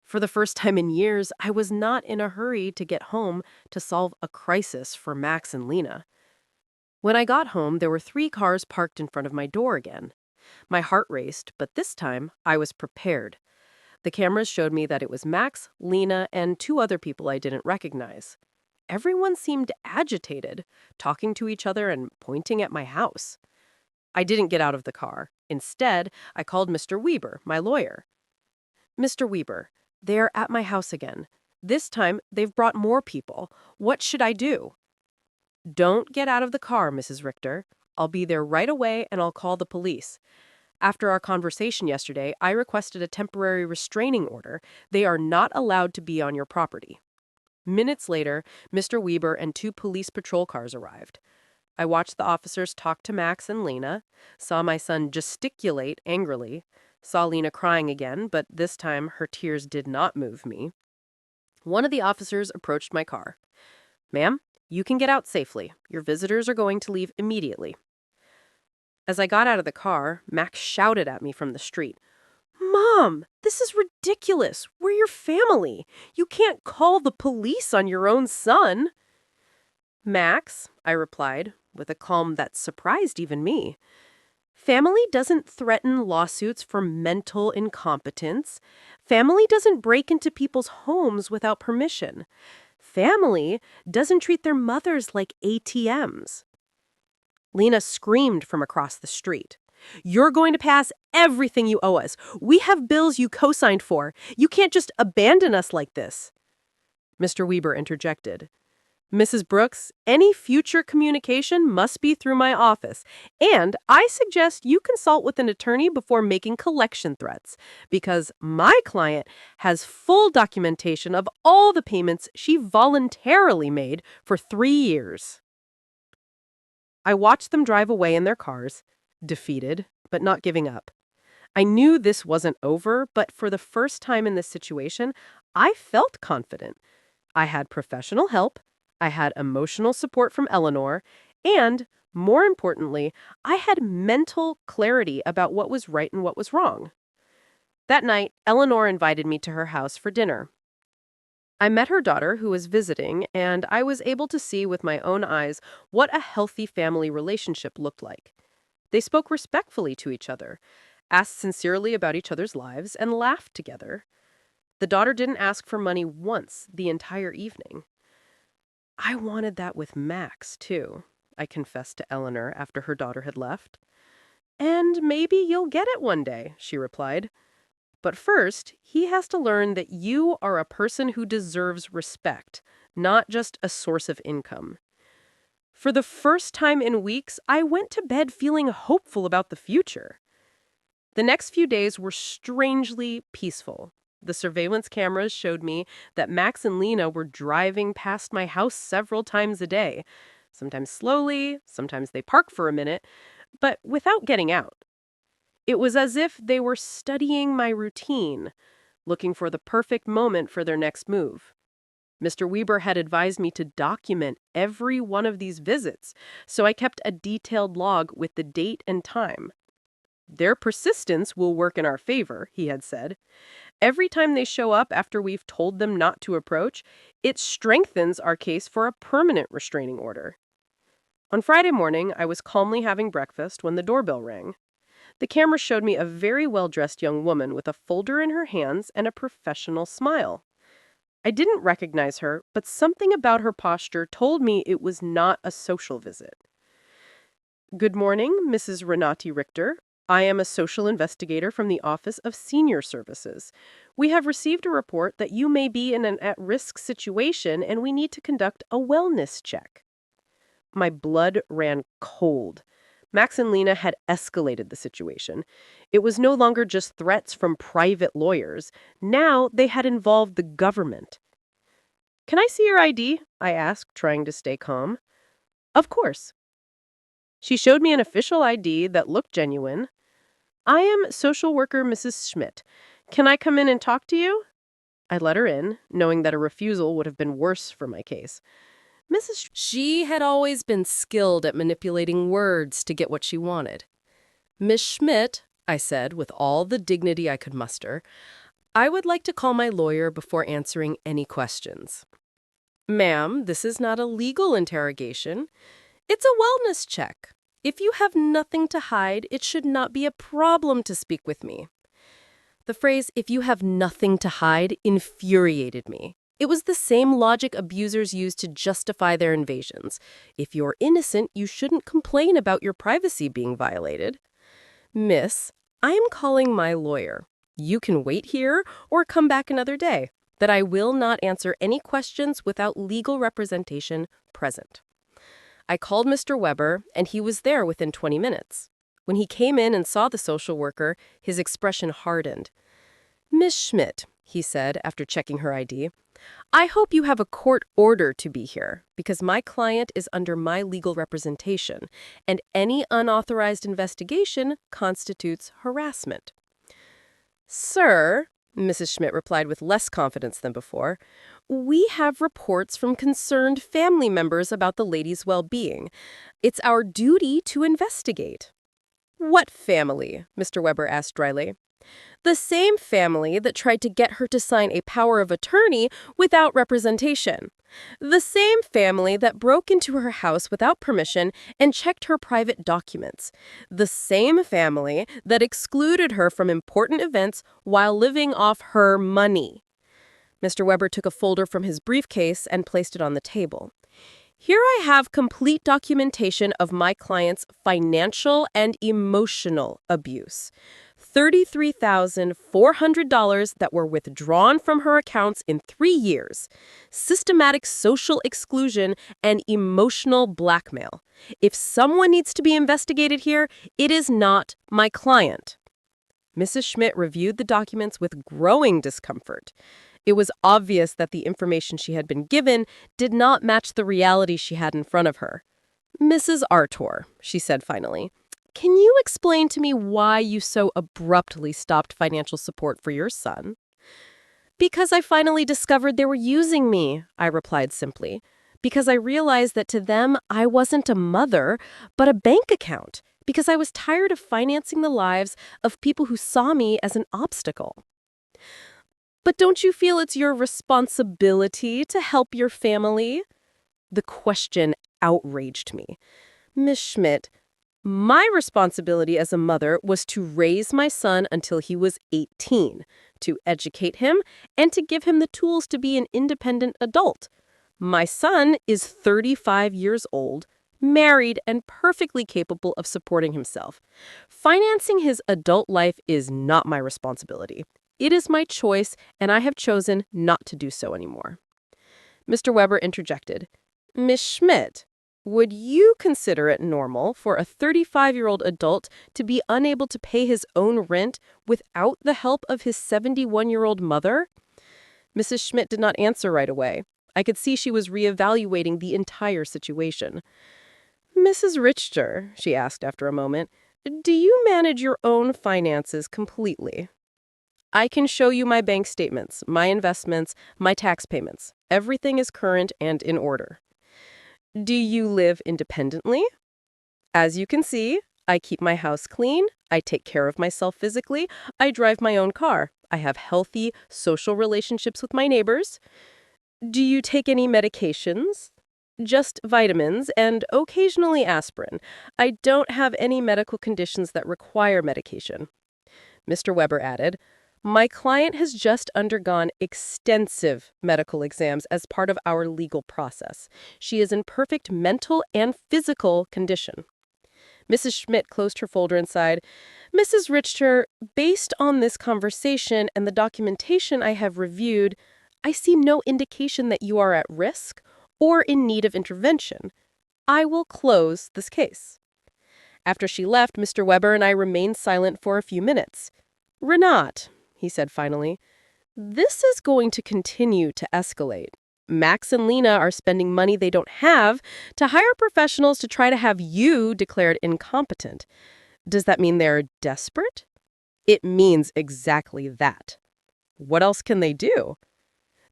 For the first time in years, I was not in a hurry to get home to solve a crisis for Max and Lena. When I got home, there were 3 cars parked in front of my door again. My heart raced, but this time I was prepared. The cameras showed me that it was Max, Lena, and 2 other people I didn't recognize. Everyone seemed agitated, talking to each other and pointing at my house. I didn't get out of the car. Instead, I called Mr. Weber, my lawyer. Mr. Weber, they're at my house again. This time, they've brought more people. What should I do? Don't get out of the car, Mrs. Richter. I'll be there right away and I'll call the police. After our conversation yesterday, I requested a temporary restraining order. They are not allowed to be on your property. Minutes later, Mr. Weber and 2 police patrol cars arrived. I watched the officers talk to Max and Lena, saw my son gesticulate angrily, saw Lena crying again, but this time her tears did not move me. One of the officers approached my car. Ma'am, you can get out safely. Your visitors are going to leave immediately. As I got out of the car, Max shouted at me from the street. Mom, this is ridiculous. We're your family. You can't call the police on your own son. Max, I replied, with a calm that surprised even me. Family doesn't threaten lawsuits for mental incompetence. Family doesn't break into people's homes without permission. Family doesn't treat their mothers like ATMs. Lena screamed from across the street. You're going to pass everything you owe us. We have bills you co-signed for. You can't just abandon us like this. Mr. Weber interjected. Mrs. Brooks, any future communication must be through my office, and I suggest you consult with an attorney before making collection threats, because my client has full documentation of all the payments she voluntarily made for 3 years. I watched them drive away in their cars, defeated, but not giving up. I knew this wasn't over, but for the first time in this situation, I felt confident. I had professional help, I had emotional support from Eleanor, and, more importantly, I had mental clarity about what was right and what was wrong. That night, Eleanor invited me to her house for dinner. I met her daughter, who was visiting, and I was able to see with my own eyes what a healthy family relationship looked like. They spoke respectfully to each other, asked sincerely about each other's lives, and laughed together. The daughter didn't ask for money once the entire evening. I wanted that with Max, too, I confessed to Eleanor after her daughter had left. And maybe you'll get it one day, she replied. But first, he has to learn that you are a person who deserves respect, not just a source of income. For the first time in weeks, I went to bed feeling hopeful about the future. The next few days were strangely peaceful. The surveillance cameras showed me that Max and Lena were driving past my house several times a day, sometimes slowly, sometimes they parked for a minute, but without getting out. It was as if they were studying my routine, looking for the perfect moment for their next move. Mr. Weber had advised me to document every one of these visits, so I kept a detailed log with the date and time. Their persistence will work in our favor, he had said. Every time they show up after we've told them not to approach, it strengthens our case for a permanent restraining order. On Friday morning, I was calmly having breakfast when the doorbell rang. The camera showed me a very well-dressed young woman with a folder in her hands and a professional smile. I didn't recognize her, but something about her posture told me it was not a social visit. Good morning, Mrs. Renati Richter, I am a social investigator from the Office of Senior Services. We have received a report that you may be in an at-risk situation and we need to conduct a wellness check. My blood ran cold. Max and Lena had escalated the situation. It was no longer just threats from private lawyers. Now they had involved the government. Can I see your ID? I asked, trying to stay calm. Of course. She showed me an official ID that looked genuine. I am social worker Mrs. Schmidt. Can I come in and talk to you? I let her in, knowing that a refusal would have been worse for my case. She had always been skilled at manipulating words to get what she wanted. Miss Schmidt, I said with all the dignity I could muster, I would like to call my lawyer before answering any questions. Ma'am, this is not a legal interrogation. It's a wellness check. If you have nothing to hide, it should not be a problem to speak with me. The phrase, if you have nothing to hide, infuriated me. It was the same logic abusers use to justify their invasions. If you're innocent, you shouldn't complain about your privacy being violated. Miss, I am calling my lawyer. You can wait here or come back another day. That I will not answer any questions without legal representation present. I called Mr. Weber, and he was there within 20 minutes. When he came in and saw the social worker, his expression hardened. Miss Schmidt, he said after checking her ID, I hope you have a court order to be here, because my client is under my legal representation, and any unauthorized investigation constitutes harassment. Sir, Mrs. Schmidt replied with less confidence than before, we have reports from concerned family members about the lady's well-being. It's our duty to investigate. What family? Mr. Weber asked dryly. The same family that tried to get her to sign a power of attorney without representation. The same family that broke into her house without permission and checked her private documents. The same family that excluded her from important events while living off her money. Mr. Weber took a folder from his briefcase and placed it on the table. Here I have complete documentation of my client's financial and emotional abuse. $33,400 that were withdrawn from her accounts in 3 years. Systematic social exclusion and emotional blackmail. If someone needs to be investigated here, it is not my client. Mrs. Schmidt reviewed the documents with growing discomfort. It was obvious that the information she had been given did not match the reality she had in front of her. Mrs. Artor, she said finally, can you explain to me why you so abruptly stopped financial support for your son? Because I finally discovered they were using me, I replied simply. Because I realized that to them, I wasn't a mother, but a bank account. Because I was tired of financing the lives of people who saw me as an obstacle. But don't you feel it's your responsibility to help your family? The question outraged me. Miss Schmidt, my responsibility as a mother was to raise my son until he was 18, to educate him, and to give him the tools to be an independent adult. My son is 35 years old, married, and perfectly capable of supporting himself. Financing his adult life is not my responsibility. It is my choice, and I have chosen not to do so anymore. Mr. Weber interjected. Miss Schmidt, would you consider it normal for a 35-year-old adult to be unable to pay his own rent without the help of his 71-year-old mother? Mrs. Schmidt did not answer right away. I could see she was reevaluating the entire situation. Mrs. Richter, she asked after a moment, do you manage your own finances completely? I can show you my bank statements, my investments, my tax payments. Everything is current and in order. Do you live independently? As you can see, I keep my house clean, I take care of myself physically, I drive my own car, I have healthy social relationships with my neighbors. Do you take any medications? Just vitamins and occasionally aspirin. I don't have any medical conditions that require medication. Mr. Weber added, my client has just undergone extensive medical exams as part of our legal process. She is in perfect mental and physical condition. Mrs. Schmidt closed her folder and sighed. Mrs. Richter, based on this conversation and the documentation I have reviewed, I see no indication that you are at risk or in need of intervention. I will close this case. After she left, Mr. Weber and I remained silent for a few minutes. Renat, he said finally, this is going to continue to escalate. Max and Lena are spending money they don't have to hire professionals to try to have you declared incompetent. Does that mean they're desperate? It means exactly that. What else can they do?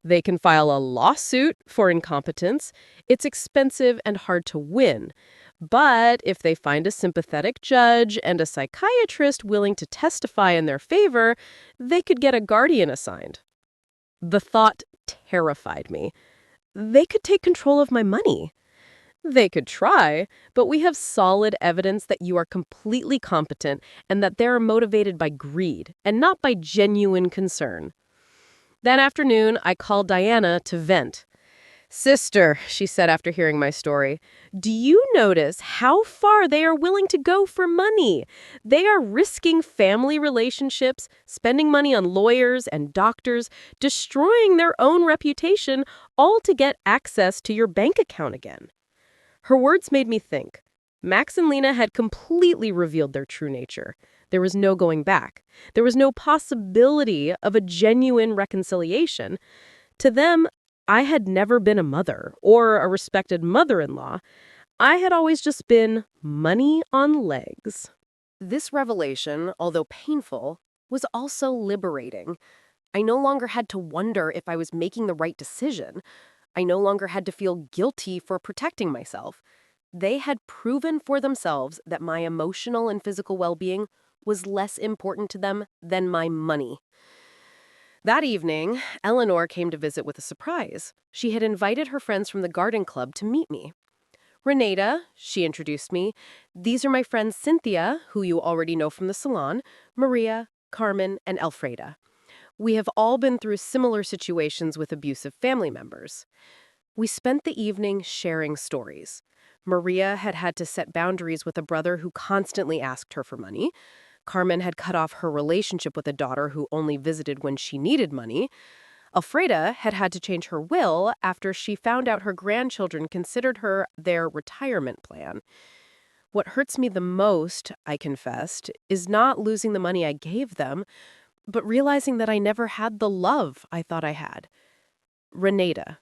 They can file a lawsuit for incompetence. It's expensive and hard to win. But if they find a sympathetic judge and a psychiatrist willing to testify in their favor, they could get a guardian assigned. The thought terrified me. They could take control of my money. They could try, but we have solid evidence that you are completely competent and that they're motivated by greed and not by genuine concern. That afternoon, I called Diana to vent. Sister, she said after hearing my story, do you notice how far they are willing to go for money? They are risking family relationships, spending money on lawyers and doctors, destroying their own reputation, all to get access to your bank account again. Her words made me think. Max and Lena had completely revealed their true nature. There was no going back. There was no possibility of a genuine reconciliation. To them, I had never been a mother or a respected mother-in-law. I had always just been money on legs. This revelation, although painful, was also liberating. I no longer had to wonder if I was making the right decision. I no longer had to feel guilty for protecting myself. They had proven for themselves that my emotional and physical well-being was less important to them than my money. That evening, Eleanor came to visit with a surprise. She had invited her friends from the garden club to meet me. Renata, she introduced me. These are my friends Cynthia, who you already know from the salon, Maria, Carmen, and Elfreda. We have all been through similar situations with abusive family members. We spent the evening sharing stories. Maria had had to set boundaries with a brother who constantly asked her for money. Carmen had cut off her relationship with a daughter who only visited when she needed money. Elfreda had had to change her will after she found out her grandchildren considered her their retirement plan. What hurts me the most, I confessed, is not losing the money I gave them, but realizing that I never had the love I thought I had. Renata,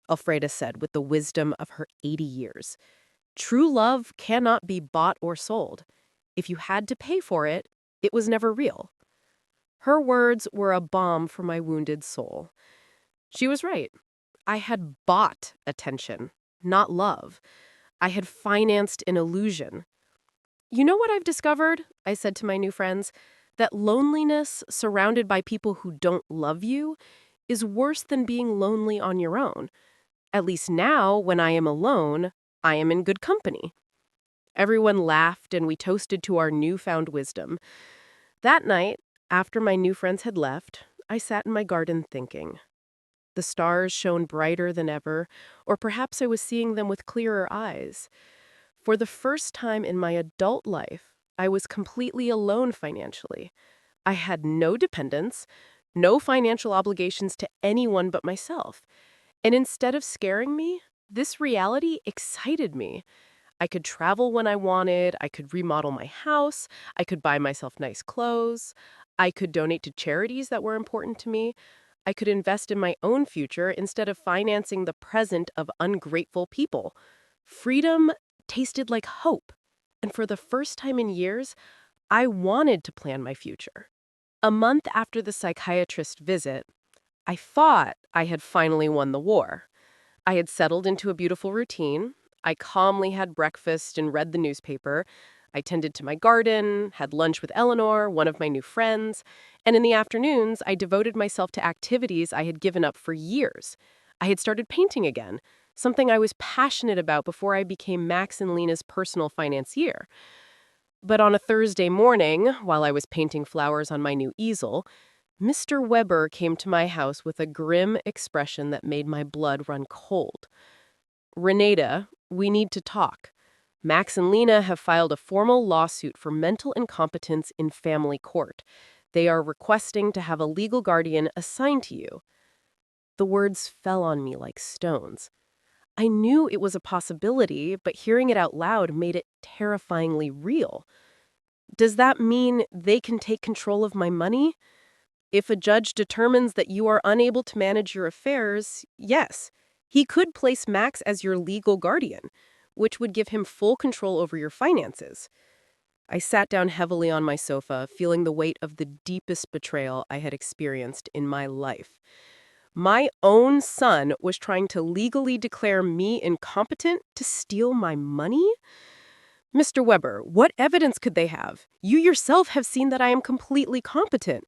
Elfreda said with the wisdom of her 80 years. True love cannot be bought or sold. If you had to pay for it, it was never real. Her words were a balm for my wounded soul. She was right. I had bought attention, not love. I had financed an illusion. You know what I've discovered? I said to my new friends, that loneliness surrounded by people who don't love you is worse than being lonely on your own. At least now, when I am alone, I am in good company. Everyone laughed and we toasted to our newfound wisdom. That night, after my new friends had left, I sat in my garden thinking. The stars shone brighter than ever, or perhaps I was seeing them with clearer eyes. For the first time in my adult life, I was completely alone financially. I had no dependents, no financial obligations to anyone but myself. And instead of scaring me, this reality excited me. I could travel when I wanted, I could remodel my house, I could buy myself nice clothes, I could donate to charities that were important to me, I could invest in my own future instead of financing the present of ungrateful people. Freedom tasted like hope, and for the first time in years, I wanted to plan my future. A month after the psychiatrist visit, I thought I had finally won the war. I had settled into a beautiful routine. I calmly had breakfast and read the newspaper. I tended to my garden, had lunch with Eleanor, one of my new friends, and in the afternoons, I devoted myself to activities I had given up for years. I had started painting again, something I was passionate about before I became Max and Lena's personal financier. But on a Thursday morning, while I was painting flowers on my new easel, Mr. Weber came to my house with a grim expression that made my blood run cold. Renata, we need to talk. Max and Lena have filed a formal lawsuit for mental incompetence in family court. They are requesting to have a legal guardian assigned to you. The words fell on me like stones. I knew it was a possibility, but hearing it out loud made it terrifyingly real. Does that mean they can take control of my money? If a judge determines that you are unable to manage your affairs, yes, he could place Max as your legal guardian, which would give him full control over your finances. I sat down heavily on my sofa, feeling the weight of the deepest betrayal I had experienced in my life. My own son was trying to legally declare me incompetent to steal my money? Mr. Weber, what evidence could they have? You yourself have seen that I am completely competent.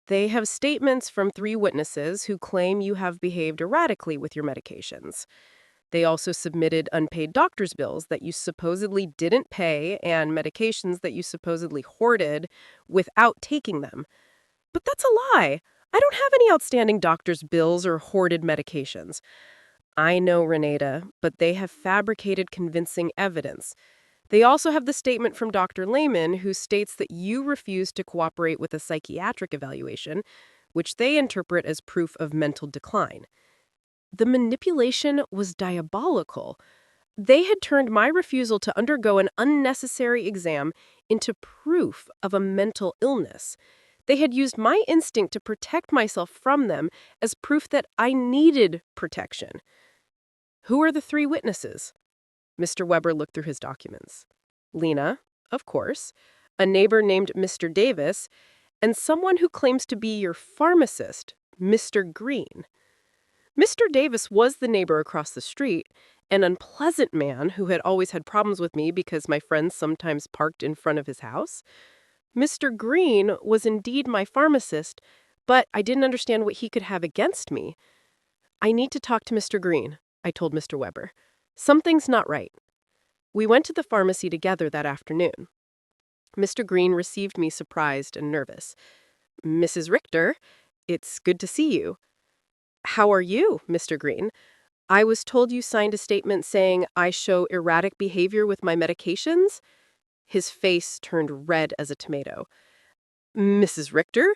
They have statements from 3 witnesses who claim you have behaved erratically with your medications. They also submitted unpaid doctor's bills that you supposedly didn't pay and medications that you supposedly hoarded without taking them. But that's a lie. I don't have any outstanding doctor's bills or hoarded medications. I know, Renata, but they have fabricated convincing evidence. They also have the statement from Dr. Lehman, who states that you refused to cooperate with a psychiatric evaluation, which they interpret as proof of mental decline. The manipulation was diabolical. They had turned my refusal to undergo an unnecessary exam into proof of a mental illness. They had used my instinct to protect myself from them as proof that I needed protection. Who are the 3 witnesses? Mr. Weber looked through his documents. Lena, of course, a neighbor named Mr. Davis, and someone who claims to be your pharmacist, Mr. Green. Mr. Davis was the neighbor across the street, an unpleasant man who had always had problems with me because my friends sometimes parked in front of his house. Mr. Green was indeed my pharmacist, but I didn't understand what he could have against me. I need to talk to Mr. Green, I told Mr. Weber. Something's not right. We went to the pharmacy together that afternoon. Mr. Green received me surprised and nervous. Mrs. Richter, it's good to see you. How are you, Mr. Green? I was told you signed a statement saying I show erratic behavior with my medications. His face turned red as a tomato. Mrs. Richter,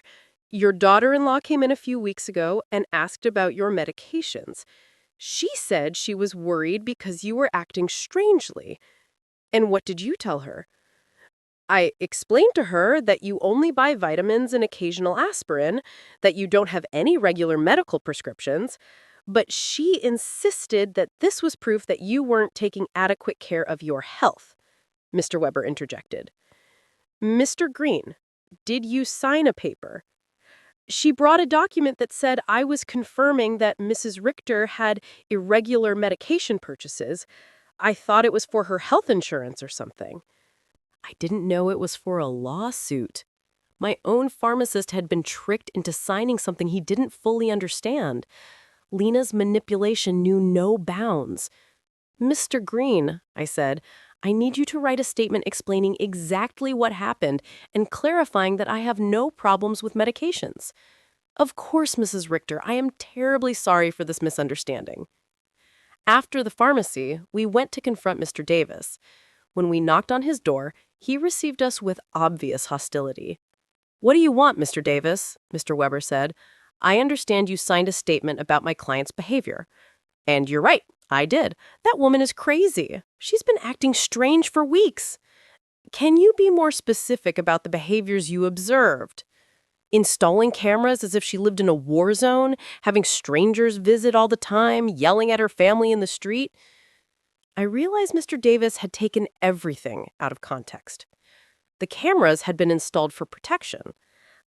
your daughter-in-law came in a few weeks ago and asked about your medications. She said she was worried because you were acting strangely. And what did you tell her? I explained to her that you only buy vitamins and occasional aspirin, that you don't have any regular medical prescriptions, but she insisted that this was proof that you weren't taking adequate care of your health. Mr. Weber interjected. Mr. Green, did you sign a paper? She brought a document that said I was confirming that Mrs. Richter had irregular medication purchases. I thought it was for her health insurance or something. I didn't know it was for a lawsuit. My own pharmacist had been tricked into signing something he didn't fully understand. Lena's manipulation knew no bounds. Mr. Green, I said, I need you to write a statement explaining exactly what happened and clarifying that I have no problems with medications. Of course, Mrs. Richter, I am terribly sorry for this misunderstanding. After the pharmacy, we went to confront Mr. Davis. When we knocked on his door, he received us with obvious hostility. What do you want, Mr. Davis? Mr. Weber said. I understand you signed a statement about my client's behavior. And you're right, I did. That woman is crazy. She's been acting strange for weeks. Can you be more specific about the behaviors you observed? Installing cameras as if she lived in a war zone, having strangers visit all the time, yelling at her family in the street? I realized Mr. Davis had taken everything out of context. The cameras had been installed for protection.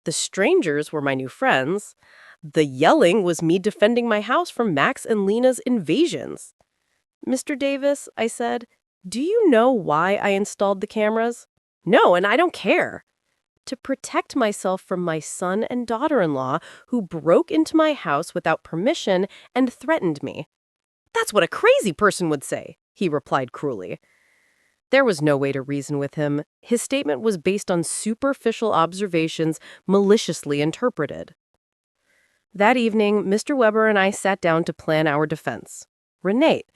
The strangers were my new friends. The yelling was me defending my house from Max and Lena's invasions. Mr. Davis, I said, do you know why I installed the cameras? No, and I don't care. To protect myself from my son and daughter-in-law who broke into my house without permission and threatened me. That's what a crazy person would say, he replied cruelly. There was no way to reason with him. His statement was based on superficial observations maliciously interpreted. That evening, Mr. Weber and I sat down to plan our defense. Renate,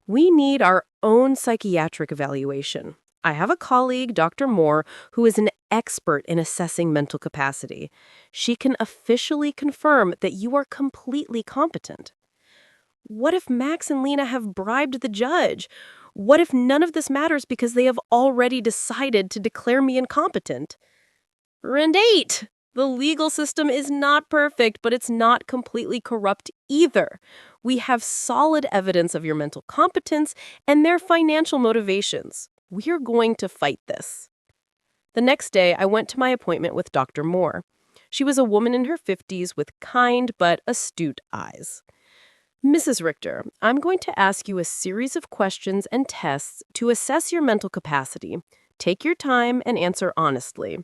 We need our own psychiatric evaluation. I have a colleague, Dr. Moore, who is an expert in assessing mental capacity. She can officially confirm that you are completely competent. What if Max and Lena have bribed the judge? What if none of this matters because they have already decided to declare me incompetent? Rendate! The legal system is not perfect, but it's not completely corrupt either. We have solid evidence of your mental competence and their financial motivations. We're going to fight this. The next day, I went to my appointment with Dr. Moore. She was a woman in her 50s with kind but astute eyes. Mrs. Richter, I'm going to ask you a series of questions and tests to assess your mental capacity. Take your time and answer honestly.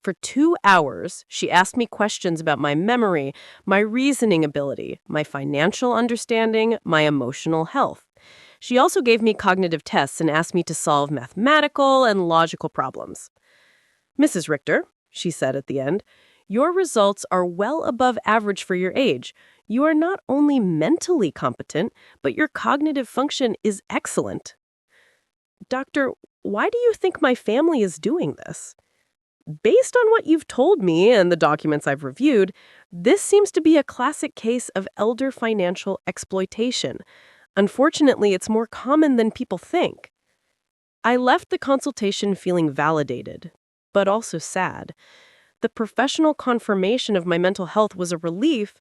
For 2 hours, she asked me questions about my memory, my reasoning ability, my financial understanding, my emotional health. She also gave me cognitive tests and asked me to solve mathematical and logical problems. Mrs. Richter, she said at the end, your results are well above average for your age. You are not only mentally competent, but your cognitive function is excellent. Doctor, why do you think my family is doing this? Based on what you've told me and the documents I've reviewed, this seems to be a classic case of elder financial exploitation. Unfortunately, it's more common than people think. I left the consultation feeling validated, but also sad. The professional confirmation of my mental health was a relief,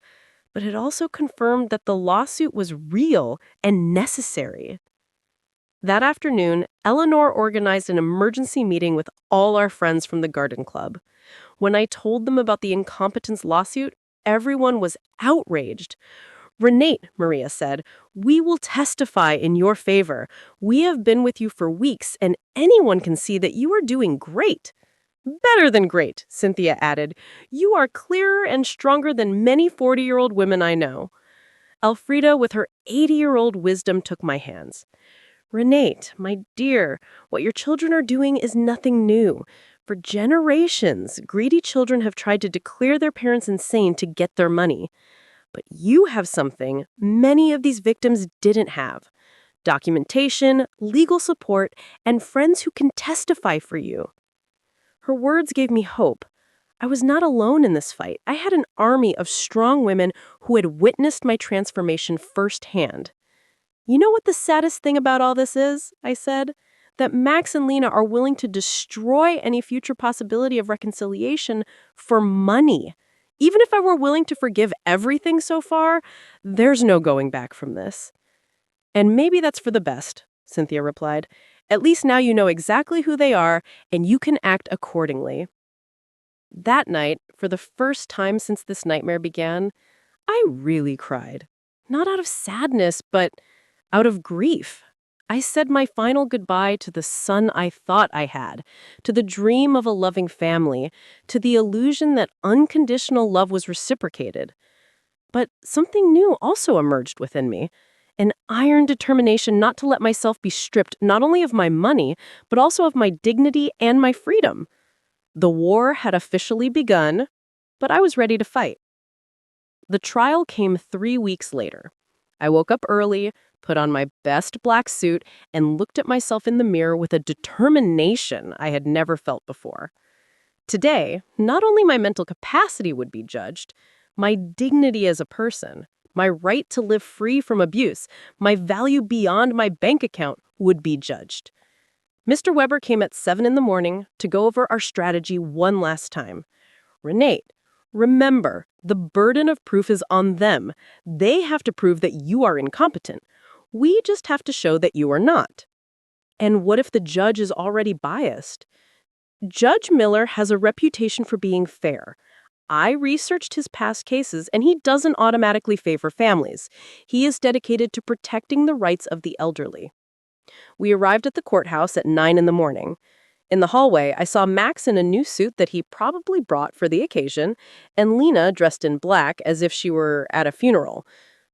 but it also confirmed that the lawsuit was real and necessary. That afternoon, Eleanor organized an emergency meeting with all our friends from the garden club. When I told them about the incompetence lawsuit, everyone was outraged. Renate, Maria said, we will testify in your favor. We have been with you for weeks, and anyone can see that you are doing great. Better than great, Cynthia added. You are clearer and stronger than many 40-year-old women I know. Elfrida, with her 80-year-old wisdom, took my hands. Renate, my dear, what your children are doing is nothing new. For generations, greedy children have tried to declare their parents insane to get their money. But you have something many of these victims didn't have: documentation, legal support, and friends who can testify for you. Her words gave me hope. I was not alone in this fight. I had an army of strong women who had witnessed my transformation firsthand. You know what the saddest thing about all this is? I said. That Max and Lena are willing to destroy any future possibility of reconciliation for money. Even if I were willing to forgive everything so far, there's no going back from this. And maybe that's for the best, Cynthia replied. At least now you know exactly who they are, and you can act accordingly. That night, for the first time since this nightmare began, I really cried. Not out of sadness, but out of grief. I said my final goodbye to the son I thought I had, to the dream of a loving family, to the illusion that unconditional love was reciprocated. But something new also emerged within me, an iron determination not to let myself be stripped not only of my money, but also of my dignity and my freedom. The war had officially begun, but I was ready to fight. The trial came 3 weeks later. I woke up early, put on my best black suit, and looked at myself in the mirror with a determination I had never felt before. Today, not only my mental capacity would be judged, my dignity as a person, my right to live free from abuse, my value beyond my bank account would be judged. Mr. Weber came at 7 in the morning to go over our strategy one last time. Renate, remember, the burden of proof is on them. They have to prove that you are incompetent. We just have to show that you are not. And what if the judge is already biased? Judge Miller has a reputation for being fair. I researched his past cases, and he doesn't automatically favor families. He is dedicated to protecting the rights of the elderly. We arrived at the courthouse at 9 in the morning. In the hallway, I saw Max in a new suit that he probably brought for the occasion, and Lena dressed in black as if she were at a funeral.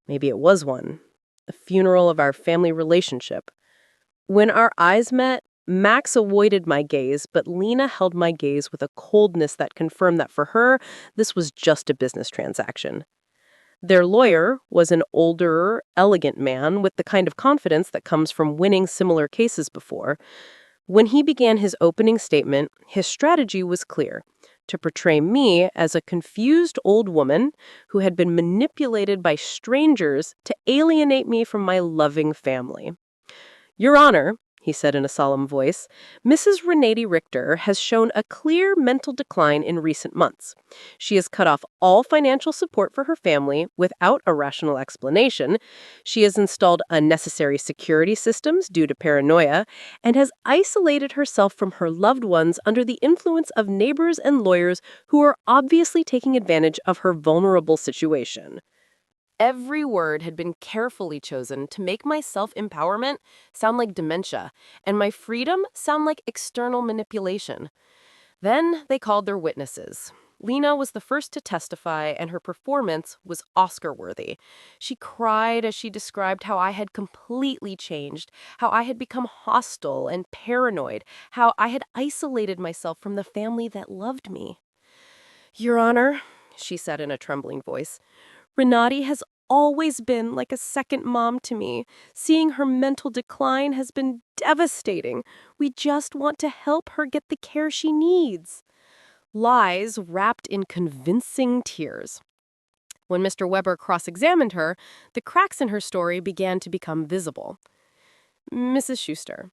Maybe it was one. The funeral of our family relationship. When our eyes met, Max avoided my gaze, but Lena held my gaze with a coldness that confirmed that for her, this was just a business transaction. Their lawyer was an older, elegant man with the kind of confidence that comes from winning similar cases before. When he began his opening statement, his strategy was clear: to portray me as a confused old woman who had been manipulated by strangers to alienate me from my loving family. "Your Honor," he said in a solemn voice, "Mrs. Renati Richter has shown a clear mental decline in recent months. She has cut off all financial support for her family without a rational explanation. She has installed unnecessary security systems due to paranoia and has isolated herself from her loved ones under the influence of neighbors and lawyers who are obviously taking advantage of her vulnerable situation." Every word had been carefully chosen to make my self-empowerment sound like dementia and my freedom sound like external manipulation. Then they called their witnesses. Lena was the first to testify, and her performance was Oscar-worthy. She cried as she described how I had completely changed, how I had become hostile and paranoid, how I had isolated myself from the family that loved me. "Your Honor," she said in a trembling voice, "Renati has always been like a second mom to me. Seeing her mental decline has been devastating. We just want to help her get the care she needs." Lies wrapped in convincing tears. When Mr. Weber cross-examined her, the cracks in her story began to become visible. "Mrs. Schuster,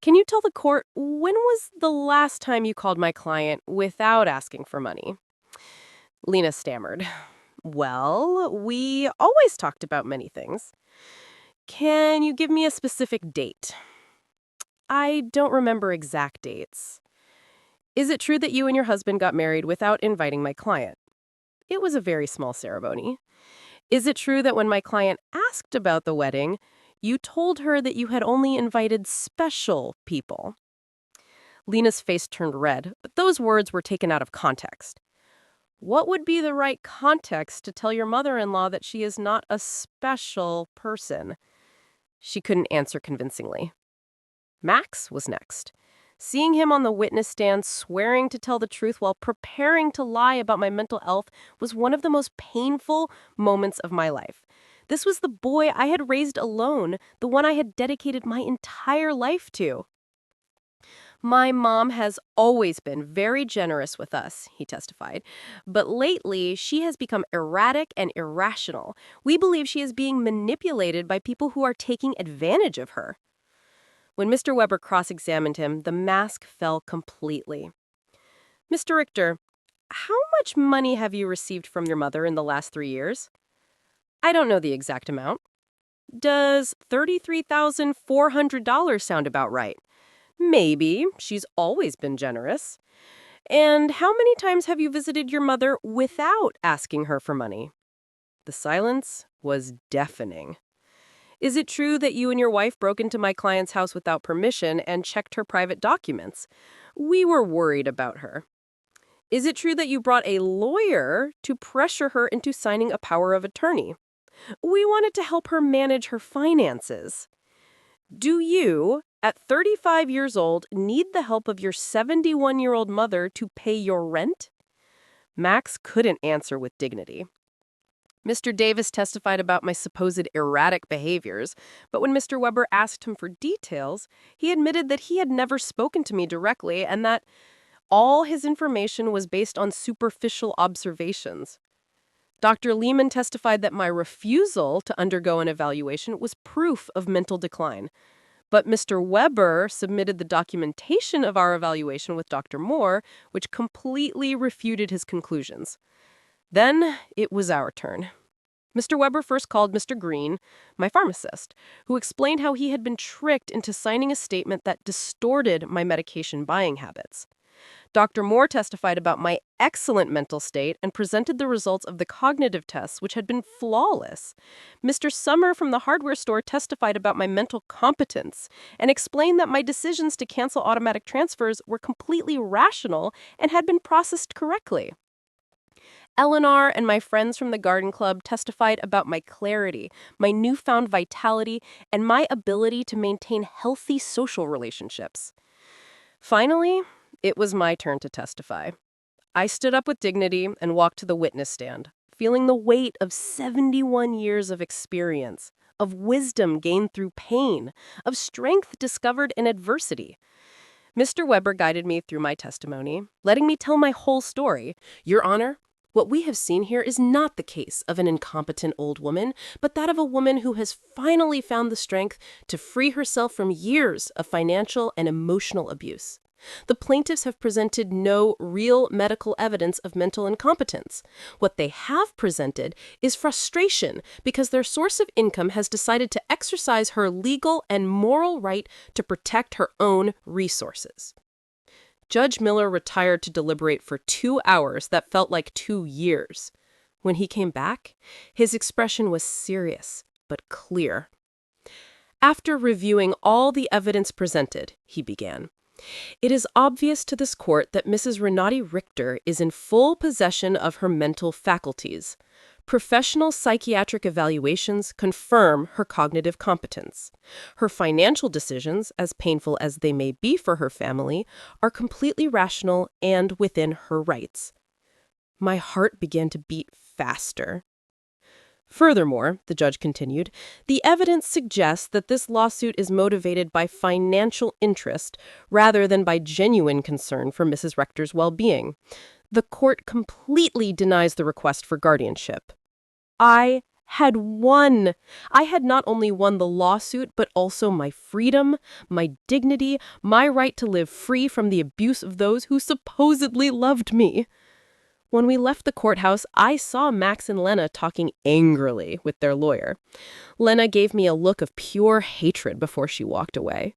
can you tell the court when was the last time you called my client without asking for money?" Lena stammered. "Well, we always talked about many things." "Can you give me a specific date?" "I don't remember exact dates." "Is it true that you and your husband got married without inviting my client?" "It was a very small ceremony." "Is it true that when my client asked about the wedding, you told her that you had only invited special people?" Lena's face turned red, but those words were taken out of context. "What would be the right context to tell your mother-in-law that she is not a special person?" She couldn't answer convincingly. Max was next. Seeing him on the witness stand swearing to tell the truth while preparing to lie about my mental health was one of the most painful moments of my life. This was the boy I had raised alone, the one I had dedicated my entire life to. "My mom has always been very generous with us," he testified, "but lately she has become erratic and irrational. We believe she is being manipulated by people who are taking advantage of her." When Mr. Weber cross-examined him, the mask fell completely. "Mr. Richter, how much money have you received from your mother in the last 3 years?" "I don't know the exact amount." "Does $33,400 sound about right?" "Maybe. She's always been generous." "And how many times have you visited your mother without asking her for money?" The silence was deafening. "Is it true that you and your wife broke into my client's house without permission and checked her private documents? We were worried about her." "Is it true that you brought a lawyer to pressure her into signing a power of attorney?" "We wanted to help her manage her finances." "Do you, at 35 years old, need the help of your 71-year-old mother to pay your rent?" Max couldn't answer with dignity. Mr. Davis testified about my supposed erratic behaviors, but when Mr. Weber asked him for details, he admitted that he had never spoken to me directly and that all his information was based on superficial observations. Dr. Lehman testified that my refusal to undergo an evaluation was proof of mental decline. But Mr. Weber submitted the documentation of our evaluation with Dr. Moore, which completely refuted his conclusions. Then it was our turn. Mr. Weber first called Mr. Green, my pharmacist, who explained how he had been tricked into signing a statement that distorted my medication buying habits. Dr. Moore testified about my excellent mental state and presented the results of the cognitive tests, which had been flawless. Mr. Summer from the hardware store testified about my mental competence and explained that my decisions to cancel automatic transfers were completely rational and had been processed correctly. Eleanor and my friends from the garden club testified about my clarity, my newfound vitality, and my ability to maintain healthy social relationships. Finally, it was my turn to testify. I stood up with dignity and walked to the witness stand, feeling the weight of 71 years of experience, of wisdom gained through pain, of strength discovered in adversity. Mr. Weber guided me through my testimony, letting me tell my whole story. Your Honor, what we have seen here is not the case of an incompetent old woman, but that of a woman who has finally found the strength to free herself from years of financial and emotional abuse. The plaintiffs have presented no real medical evidence of mental incompetence. What they have presented is frustration because their source of income has decided to exercise her legal and moral right to protect her own resources. Judge Miller retired to deliberate for 2 hours that felt like 2 years. When he came back, his expression was serious but clear. After reviewing all the evidence presented, he began, "It is obvious to this court that Mrs. Renati Richter is in full possession of her mental faculties. Professional psychiatric evaluations confirm her cognitive competence. Her financial decisions, as painful as they may be for her family, are completely rational and within her rights." My heart began to beat faster. Furthermore, the judge continued, the evidence suggests that this lawsuit is motivated by financial interest rather than by genuine concern for Mrs. Richter's well-being. The court completely denies the request for guardianship. I had won. I had not only won the lawsuit, but also my freedom, my dignity, my right to live free from the abuse of those who supposedly loved me. When we left the courthouse, I saw Max and Lena talking angrily with their lawyer. Lena gave me a look of pure hatred before she walked away.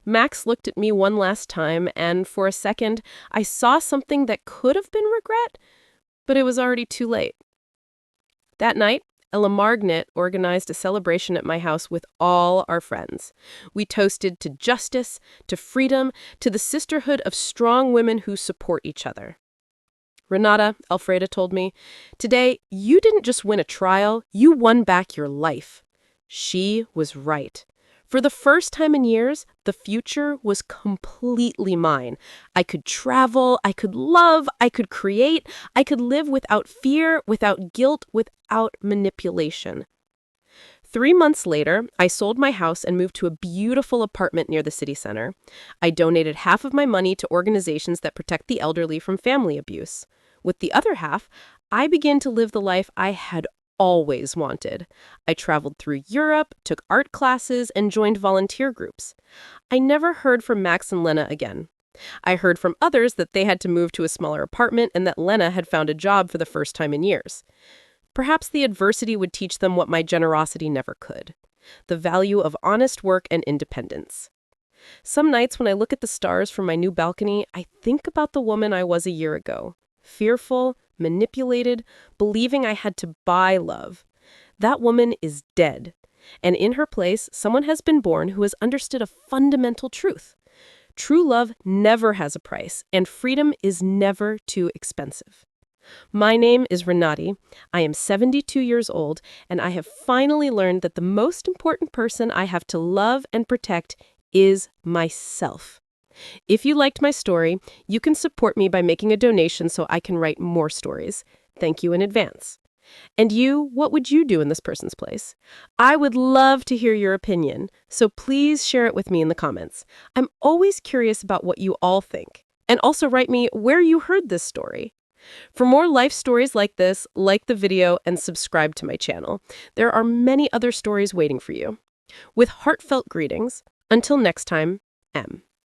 Max looked at me one last time, and for a second, I saw something that could have been regret, but it was already too late. That night, Ella Margnet organized a celebration at my house with all our friends. We toasted to justice, to freedom, to the sisterhood of strong women who support each other. Renata, Alfreda told me, "Today, you didn't just win a trial, you won back your life." She was right. For the first time in years, the future was completely mine. I could travel, I could love, I could create, I could live without fear, without guilt, without manipulation. 3 months later, I sold my house and moved to a beautiful apartment near the city center. I donated half of my money to organizations that protect the elderly from family abuse. With the other half, I began to live the life I had always wanted. I traveled through Europe, took art classes, and joined volunteer groups. I never heard from Max and Lena again. I heard from others that they had to move to a smaller apartment and that Lena had found a job for the first time in years. Perhaps the adversity would teach them what my generosity never could: the value of honest work and independence. Some nights when I look at the stars from my new balcony, I think about the woman I was a year ago. Fearful, manipulated, believing I had to buy love. That woman is dead. And in her place, someone has been born who has understood a fundamental truth. True love never has a price, and freedom is never too expensive. My name is Renati. I am 72 years old, and I have finally learned that the most important person I have to love and protect is myself. If you liked my story, you can support me by making a donation so I can write more stories. Thank you in advance. And you, what would you do in this person's place? I would love to hear your opinion, so please share it with me in the comments. I'm always curious about what you all think. And also write me where you heard this story. For more life stories like this, like the video and subscribe to my channel. There are many other stories waiting for you. With heartfelt greetings, until next time, M.